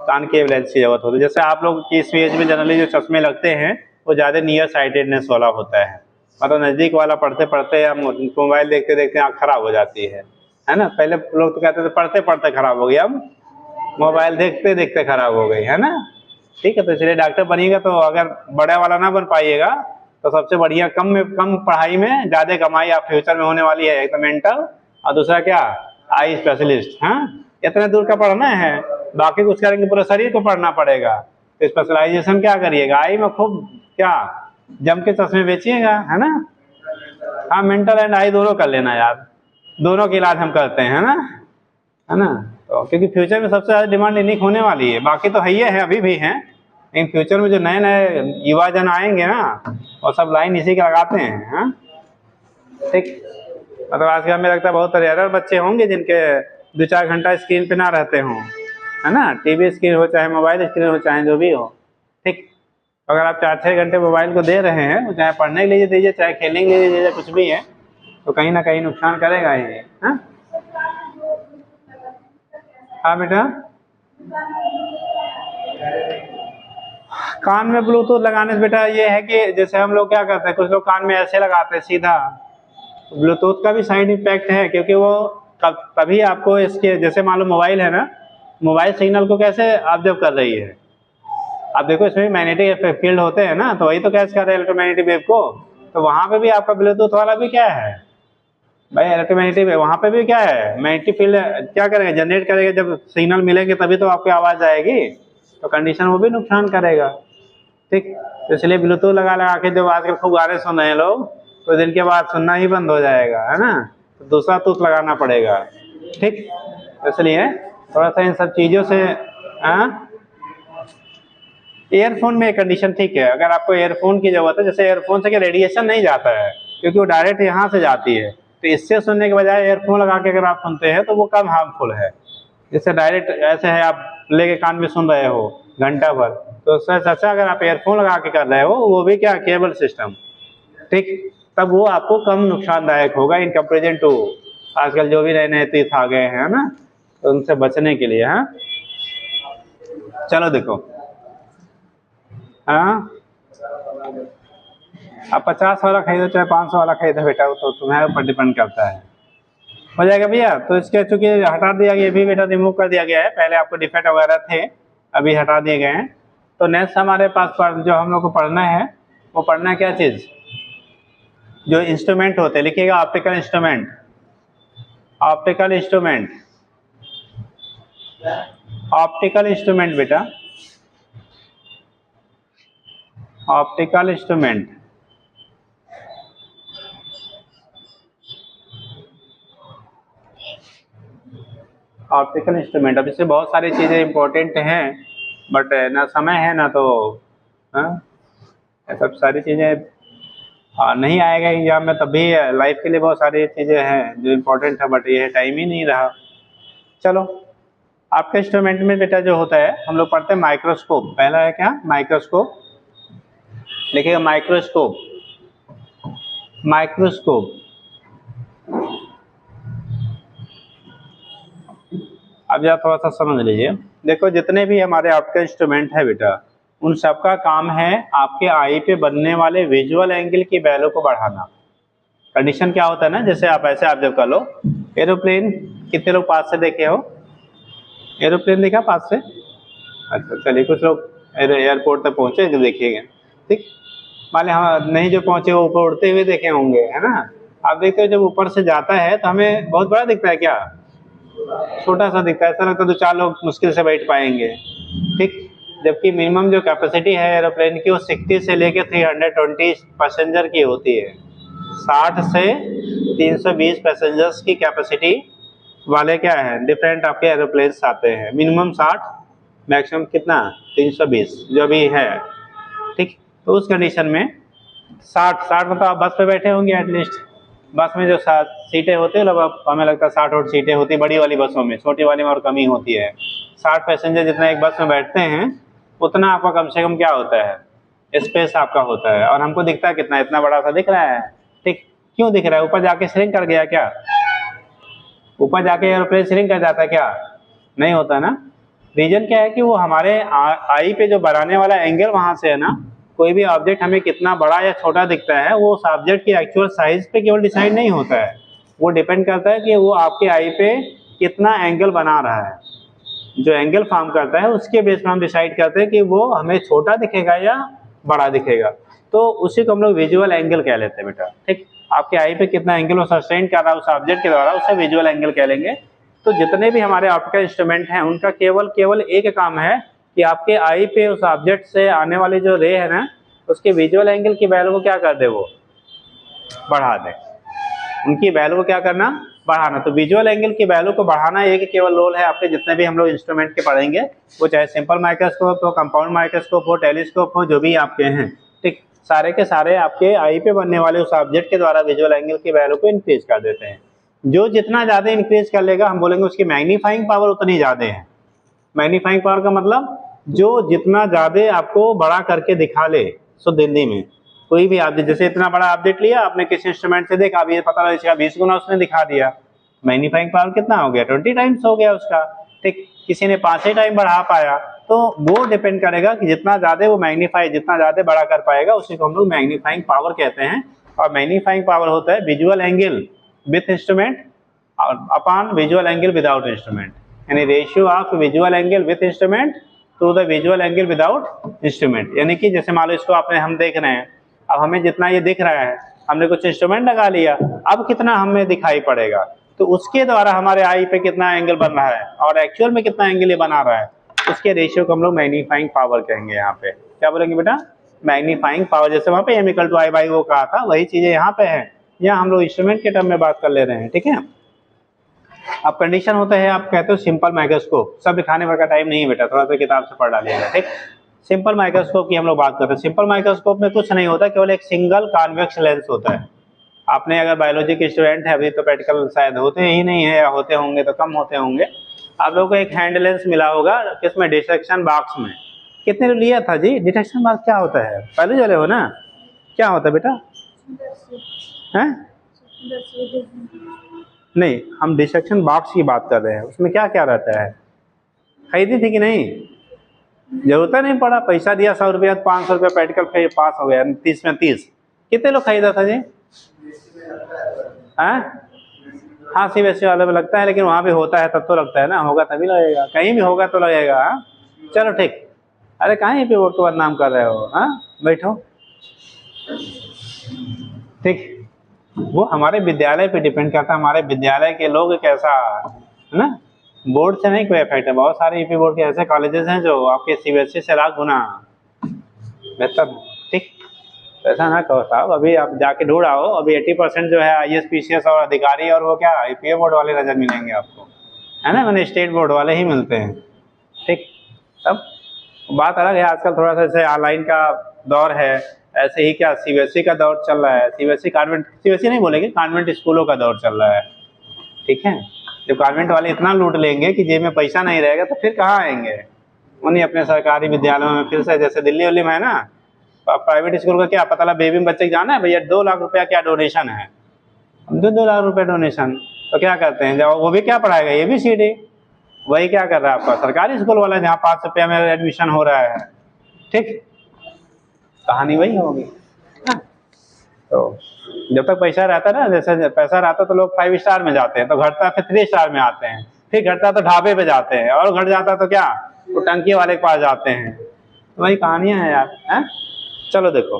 कॉनकेव लेंस की जरूरत होती है। जैसे आप लोग की इस एज में जनरली जो चश्मे लगते हैं वो ज़्यादा नियर साइटेडनेस वाला होता है, मतलब नज़दीक वाला पढ़ते पढ़ते या मोबाइल देखते देखते आँख खराब हो जाती है ना। पहले लोग तो कहते थे पढ़ते पढ़ते खराब हो गई, अब मोबाइल देखते देखते खराब हो गई, है ना। ठीक है, तो इसलिए डॉक्टर बनिएगा तो अगर बड़े वाला ना बन पाइएगा तो सबसे बढ़िया कम पढ़ाई में ज़्यादा कमाई आप फ्यूचर में होने वाली है। एक तो मेंटल और दूसरा क्या, आई स्पेशलिस्ट। हाँ, इतने दूर का पढ़ना है, बाकी कुछ करेंगे पूरे शरीर को पढ़ना पड़ेगा। तो स्पेशलाइजेशन क्या करिएगा, आई में खूब क्या जम के चश्मे बेचिएगा, है ना। हाँ, मेंटल एंड आई दोनों कर लेना यार, दोनों के इलाज हम करते हैं, है ना। तो क्योंकि फ्यूचर में सबसे ज़्यादा डिमांड इन्हीं होने वाली है, बाकी तो है ही है, अभी भी हैं, लेकिन फ्यूचर में जो नए नए युवा जन आएंगे ना, और सब लाइन इसी के लगाते हैं। हाँ, ठीक, मतलब आज के हमें लगता है बहुत रेयर बच्चे होंगे जिनके 2-4 घंटा स्क्रीन पे ना रहते हों, है ना। टीवी स्क्रीन हो चाहे मोबाइल स्क्रीन हो चाहे जो भी हो। ठीक, अगर आप 4-6 घंटे मोबाइल को दे रहे हैं, चाहे पढ़ने के लिए दीजिए चाहे खेलने के लिए दीजिए, कुछ भी है, तो कहीं ना कहीं नुकसान करेगा ही। हाँ, हाँ बेटा, कान में ब्लूटूथ लगाने से बेटा ये है कि जैसे हम लोग क्या करते हैं, कुछ लोग कान में ऐसे लगाते हैं सीधा, ब्लूटूथ का भी साइड इफेक्ट है, क्योंकि वो तभी आपको इसके, जैसे मान लो मोबाइल है ना, मोबाइल सिग्नल को कैसे ऑब्जर्व कर रही है, आप देखो इसमें मैग्नेटिक फील्ड होते हैं ना, तो वही तो कैच कर रहे हैं इलेक्ट्रोमैग्नेटिक वेव को। तो वहाँ पे भी आपका ब्लूटूथ वाला भी क्या है भाई, इलेक्ट्रोमैग्नेटिक वेव, वहाँ पे भी क्या है, मैग्नेटिक फील्ड क्या करेगा, जनरेट करेगा। जब सिग्नल मिलेंगे तभी तो आपकी आवाज़ आएगी, तो कंडीशन वो भी नुकसान करेगा। ठीक, तो इसलिए ब्लूटूथ लगा लगा के जब आजकल खूब गाने सुन रहे हैं लोग, तो दिन के बाद सुनना ही बंद हो जाएगा, है ना। तो दूसरा टूथ लगाना पड़ेगा। ठीक, इसलिए थोड़ा सा इन सब चीज़ों से। ईयरफोन में कंडीशन ठीक है, अगर आपको ईयरफोन की जरूरत है, जैसे ईयरफोन से क्या रेडिएशन नहीं जाता है, क्योंकि वो डायरेक्ट यहाँ से जाती है, तो इससे सुनने के बजाय ईयरफोन लगा के अगर आप सुनते हैं तो वो कम हार्मफुल है। जैसे डायरेक्ट ऐसे है, आप लेके कान में सुन रहे हो घंटा भर, तो उससे अच्छा अगर आप एयरफोन लगा के कर रहे हो, वो भी क्या केबल सिस्टम, ठीक, तब वो आपको कम नुकसानदायक होगा इन कंपेरिजन टू आजकल जो भी नए नए तीर्थ आ गए हैं ना, तो उनसे बचने के लिए। हाँ चलो देखो, हाँ अब 50 वाला खरीदो चाहे 500 वाला खरीदो बेटा, वो तो तुम्हारे ऊपर डिपेंड करता है। हो जाएगा भैया। तो इसके चूंकि हटा दिया गया, ये भी बेटा रिमूव कर दिया गया है, पहले आपको डिफेक्ट वगैरह थे अभी हटा दिए गए हैं। तो नेक्स्ट हमारे पास जो हम लोग को पढ़ना है, वो पढ़ना है क्या चीज़, जो इंस्ट्रूमेंट होते हैं, लिखिएगा optical instrument, optical instrument, optical instrument बेटा, ऑप्टिकल इंस्ट्रूमेंट। ऑप्टिकल इंस्ट्रूमेंट, अब इससे बहुत सारी चीज़ें इंपॉर्टेंट हैं, बट ना समय है ना, तो हाँ सब सारी चीज़ें नहीं आएगा एग्जाम में, तब भी लाइफ के लिए बहुत सारी चीज़ें हैं जो इम्पोर्टेंट है, बट ये टाइम ही नहीं रहा। चलो, आपके इंस्ट्रूमेंट में बेटा जो होता है, हम लोग पढ़ते हैं माइक्रोस्कोप। पहला है क्या, माइक्रोस्कोप, लिखिएगा माइक्रोस्कोप, माइक्रोस्कोप। अब जरा थोड़ा सा समझ लीजिए, देखो जितने भी हमारे ऑप्टिकल इंस्ट्रूमेंट है बेटा, उन सबका काम है आपके आई पे बनने वाले विजुअल एंगल की वैल्यू को बढ़ाना। कंडीशन क्या होता है ना, जैसे आप ऐसे ऑब्जर्व कर लो, एरोप्लेन कितने लोग पास से देखे हो, एरोप्लेन देखा पास से? अच्छा चलिए, कुछ लोग एयरपोर्ट तक पहुंचे देखिएगा, ठीक, मान लें हम नहीं जो पहुंचे वो ऊपर उड़ते हुए देखे होंगे, है ना। आप देखते हो जब ऊपर से जाता है तो हमें बहुत बड़ा दिखता है क्या, छोटा सा दिखता है, ऐसा लगता है 2-4 लोग मुश्किल से बैठ पाएंगे, ठीक, जबकि मिनिमम जो कैपेसिटी है एरोप्लेन की वो 60 से लेके 320 पैसेंजर की होती है। 60 से 320 पैसेंजर्स की कैपेसिटी वाले क्या है डिफरेंट आपके एरोप्लेन्स आते हैं, मिनिमम 60, मैक्सिमम कितना 320 जो भी है, ठीक। तो उस कंडीशन में 60 मतलब आप बस पे बैठे होंगे एटलीस्ट, बस में जो सीटें होती है लगभग हमें लगता है 60 और सीटें होती बड़ी वाली बसों में, छोटी वाली में और कमी होती है। 60 पैसेंजर जितना एक बस में बैठते हैं उतना आपका कम से कम क्या होता है स्पेस आपका होता है, और हमको दिखता है कितना, इतना बड़ा सा दिख रहा है, ठीक। क्यों दिख रहा है, ऊपर जाके श्रिंक कर गया क्या, ऊपर जाके एरोप्लेन श्रिंक कर जाता है क्या, नहीं होता ना। रीजन क्या है कि वो हमारे आई पे जो बनाने वाला एंगल वहां से है ना, कोई भी ऑब्जेक्ट हमें कितना बड़ा या छोटा दिखता है वो उस ऑब्जेक्ट की एक्चुअल साइज पे केवल डिसाइड नहीं होता है, वो डिपेंड करता है कि वो आपके आई पे कितना एंगल बना रहा है, जो एंगल फॉर्म करता है उसके बेस पर हम डिसाइड करते हैं कि वो हमें छोटा दिखेगा या बड़ा दिखेगा। तो उसी को हम लोग विजुअल एंगल कह लेते हैं बेटा, ठीक। आपके आई पे कितना एंगल वो सस्टेन कर रहा है उस ऑब्जेक्ट के द्वारा, उसे विजुअल एंगल कह लेंगे। तो जितने भी हमारे ऑप्टिकल इंस्ट्रूमेंट हैं उनका केवल एक काम है कि आपके आई पे उस ऑब्जेक्ट से आने वाली जो रे है ना, उसके विजुअल एंगल की वैल्यू को क्या कर दे, वो बढ़ा दे, उनकी वैल्यू को क्या करना, बढ़ाना। तो विजुअल एंगल की वैल्यू को बढ़ाना एक केवल रोल है आपके जितने भी हम लोग इंस्ट्रूमेंट के पढ़ेंगे, वो चाहे सिंपल माइक्रोस्कोप हो, कंपाउंड माइक्रोस्कोप हो, टेलीस्कोप हो, जो भी आपके हैं, ठीक, सारे के सारे आपके आई पे बनने वाले उस ऑब्जेक्ट के द्वारा विजुअल एंगल की वैल्यू को इंक्रीज कर देते हैं। जो जितना ज़्यादा इंक्रीज कर लेगा हम बोलेंगे उसकी मैग्नीफाइंग पावर उतनी ज़्यादा है। मैग्नीफाइंग पावर का मतलब जो जितना ज़्यादा आपको बड़ा करके दिखा ले, शुद्ध हिंदी में कोई भी ऑब्जेक्ट, जैसे इतना बड़ा ऑब्जेक्ट लिया आपने किसी इंस्ट्रूमेंट से देखा, अब ये पता लगा 20 गुना उसने दिखा दिया, मैग्नीफाइंग पावर कितना हो गया, 20 टाइम्स हो गया उसका, ठीक। किसी ने 5 टाइम बढ़ा पाया, तो वो डिपेंड करेगा कि जितना ज़्यादा वो मैग्नीफाई, जितना ज़्यादा बड़ा कर पाएगा उसी को हम लोग मैग्नीफाइंग पावर कहते हैं। और मैग्नीफाइंग पावर होता है visual angle with instrument upon visual angle without instrument, यानी ratio of visual angle with instrument to the visual angle without instrument. यानी कि जैसे मान लो इसको आपने, हम देख रहे हैं, अब हमें जितना ये दिख रहा है, हमने कुछ इंस्ट्रूमेंट लगा लिया, अब कितना हमें दिखाई पड़ेगा, तो उसके द्वारा हमारे आई पे कितना एंगल बन रहा है और एक्चुअल में कितना एंगल ये बना रहा है, उसके रेशियो को हम लोग मैग्नीफाइंग पावर कहेंगे। यहाँ पे क्या बोलेंगे बेटा, मैग्नीफाइंग पावर। जैसे वहाँ पे m=i/o कहा था, वही चीजें यहाँ पे है, यहाँ हम लोग इंस्ट्रूमेंट के टर्म में बात कर ले रहे हैं, ठीक है। अब कंडीशन होता है, आप कहते हो सिंपल माइक्रोस्कोप, सब दिखाने भर का टाइम नहीं है बेटा, थोड़ा सा किताब से पढ़ डालिएगा, ठीक। सिंपल माइक्रोस्कोप की हम लोग बात करते हैं। सिंपल माइक्रोस्कोप में कुछ नहीं होता, केवल एक सिंगल कॉन्वेक्स लेंस होता है। आपने अगर बायोलॉजी के स्टूडेंट है अभी, तो प्रैक्टिकल शायद होते ही नहीं है, या होते होंगे तो कम होते होंगे। आप लोगों को एक हैंड लेंस मिला होगा किसमें, डिटेक्शन बॉक्स में। कितने लिया था जी? डिटेक्शन बॉक्स क्या होता है? पहले चले हो ना, क्या होता है बेटा? हैं? नहीं, हम डिटेक्शन बॉक्स की बात कर रहे हैं, उसमें क्या क्या रहता है? खरीदी थी कि नहीं? जरूरत नहीं पड़ा, पैसा दिया 100 रुपया, 500 रुपया प्रैक्टिकल फिर पास हो गया 30 में 30। कितने लोग खरीदा था जी? हैं? हाँ, CBSE वाले में लगता है, लेकिन वहाँ भी होता है तब तो लगता है ना, होगा तभी लगेगा, कहीं भी होगा तो लगेगा। हाँ चलो ठीक। अरे कहाँ ये पे बोर्ड को बदनाम कर रहे हो? हाँ बैठो, ठीक। वो हमारे विद्यालय पे डिपेंड करता है, हमारे विद्यालय के लोग कैसा है ना, बोर्ड से नहीं कोई इफेक्ट है। बहुत सारे यूपी बोर्ड के ऐसे कॉलेजेस हैं जो आपके CBSE से लाख गुना बेहतर, ठीक। ऐसा ना कहो साहब, अभी आप जाके ढूंढ आओ, अभी 80% जो है IAS PCS और अधिकारी और वो क्या यूपीए बोर्ड वाले नजर मिलेंगे आपको, है ना, मैंने स्टेट बोर्ड वाले ही मिलते हैं, ठीक। तब बात अलग है, आजकल थोड़ा सा जैसे ऑनलाइन का दौर है, ऐसे ही क्या CBSE का दौर चल रहा है, CBSE कॉन्वेंट, CBSE नहीं बोलेंगे, कॉन्वेंट स्कूलों का दौर चल रहा है, ठीक है। जब कॉन्वेंट वाले इतना लूट लेंगे कि जेब में पैसा नहीं रहेगा तो फिर कहाँ आएंगे? उन्हीं अपने सरकारी विद्यालयों में फिर से, जैसे दिल्ली उल्ली में है ना, प्राइवेट स्कूल का क्या पता लगा, बेबी में बच्चे को जाना है भैया 2 लाख रुपया क्या डोनेशन है, 2 लाख रुपया डोनेशन, तो क्या करते हैं जब वो भी क्या पढ़ाएगा, ABCD, वही क्या कर रहा है आपका सरकारी स्कूल वाला जहाँ 5 रुपया में एडमिशन हो रहा है, ठीक। कहानी वही होगी। तो जब तक पैसा रहता है ना, जैसे पैसा रहता है तो लोग 5 स्टार में जाते हैं, तो घटता है फिर 3 स्टार में आते हैं, फिर घटता है तो ढाबे पे जाते हैं, और घट जाता है तो क्या, वो टंकी वाले के पास जाते हैं। तो वही कहानियां हैं यार, हैं। चलो देखो,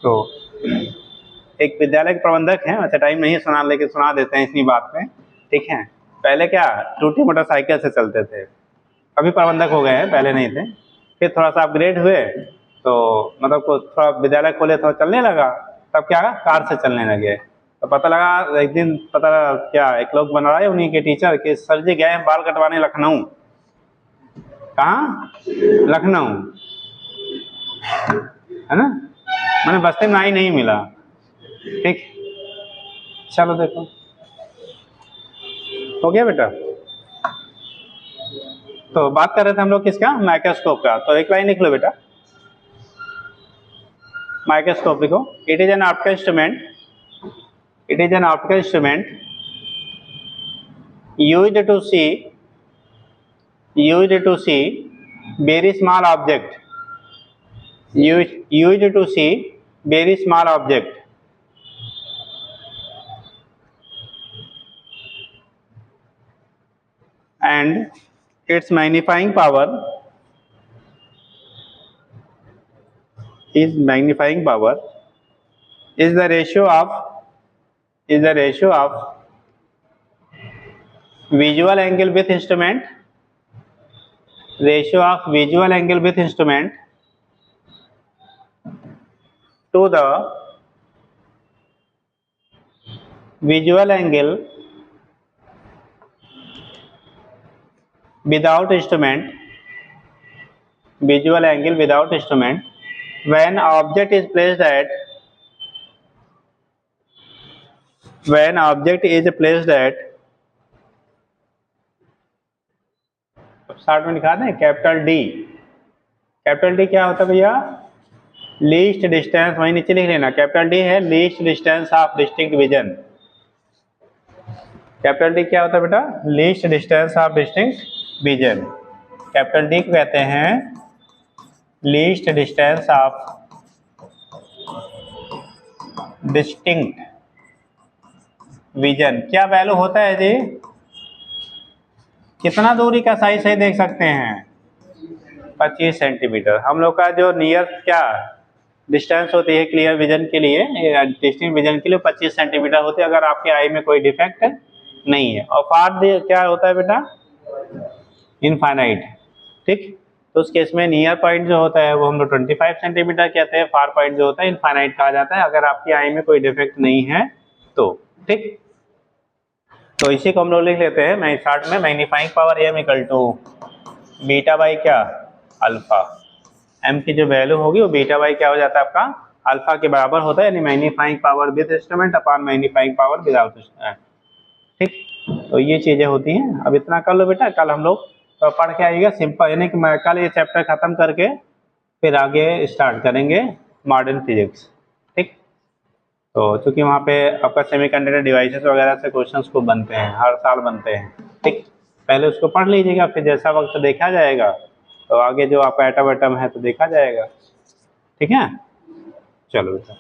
तो एक विद्यालय के प्रबंधक हैं, वैसे टाइम नहीं सुना, लेकिन सुना देते हैं इसी बात पे, ठीक है। पहले क्या टूटी मोटरसाइकिल से चलते थे, अभी प्रबंधक हो गए हैं, पहले नहीं थे। फिर थोड़ा सा अपग्रेड हुए तो मतलब को थोड़ा विद्यालय खोले, थोड़ा चलने लगा, तब क्या कार से चलने लगे। तो पता लगा एक दिन, पता लगा क्या, एक लोग बना रहे उन्हीं के टीचर कि सर जी गए हैं बाल कटवाने लखनऊ। कहाँ? लखनऊ, है ना, मैंने बस्ते में नहीं मिला, ठीक। चलो देखो, हो गया बेटा। तो बात कर रहे थे हम लोग किसका, माइक्रोस्कोप का। तो एक लाइन लिख लो बेटा, माइक्रोस्कोप लिखो। It is an optical instrument, it is an optical instrument used to see very small object, used to see very small object, and its magnifying power is the ratio of visual angle with instrument, ratio of visual angle with instrument to the visual angle without instrument, visual angle without instrument, when object is placed at 60 में लिखा दें कैपिटल D। कैपिटल D क्या होता है भैया, लीस्ट डिस्टेंस, वहीं नीचे लिख लेना, कैपिटल D है least distance of distinct vision. Capital D क्या होता है बेटा, least distance of distinct vision. Capital D को कहते हैं least distance of distinct vision. क्या वैल्यू होता है जी, कितना दूरी का साइज सही देख सकते हैं, 25 सेंटीमीटर। हम लोग का जो नियर क्या डिस्टेंस होती है क्लियर विजन के लिए, डिस्टिंक्ट विजन के लिए 25 सेंटीमीटर होती है, अगर आपके आई में कोई डिफेक्ट नहीं है। और फार क्या होता है बेटा, इनफाइनाइट, ठीक। तो उस केस में नियर पॉइंट जो होता है वो हम लोग 25 सेंटीमीटर कहते हैं, फार पॉइंट जो होता है इनफाइनाइट कहा जाता है, अगर आपकी आई में कोई डिफेक्ट नहीं है तो, ठीक। तो इसी को हम लोग लिख लेते हैं मैं शॉर्ट में, magnifying power m equal to beta by क्या, अल्फा। m की जो वैल्यू होगी वो बीटा बाई क्या हो जाता है आपका, अल्फा के बराबर होता है, यानी magnifying power with instrument upon magnifying power without instrument, ठीक। तो ये चीज़ें होती हैं। अब इतना कर लो बेटा, कल हम लोग पढ़ के आइएगा सिंपल, यानी कि मैं कल ये चैप्टर ख़त्म करके फिर आगे स्टार्ट करेंगे मॉडर्न फिजिक्स। ठीक, तो चूँकि वहाँ पे आपका सेमीकंडक्टर डिवाइसेस वगैरह से क्वेश्चंस को बनते हैं, हर साल बनते हैं। ठीक, पहले उसको पढ़ लीजिएगा, फिर जैसा वक्त देखा जाएगा तो आगे जो आपका एटम वेटम है तो देखा जाएगा। ठीक है, चलो बेटा।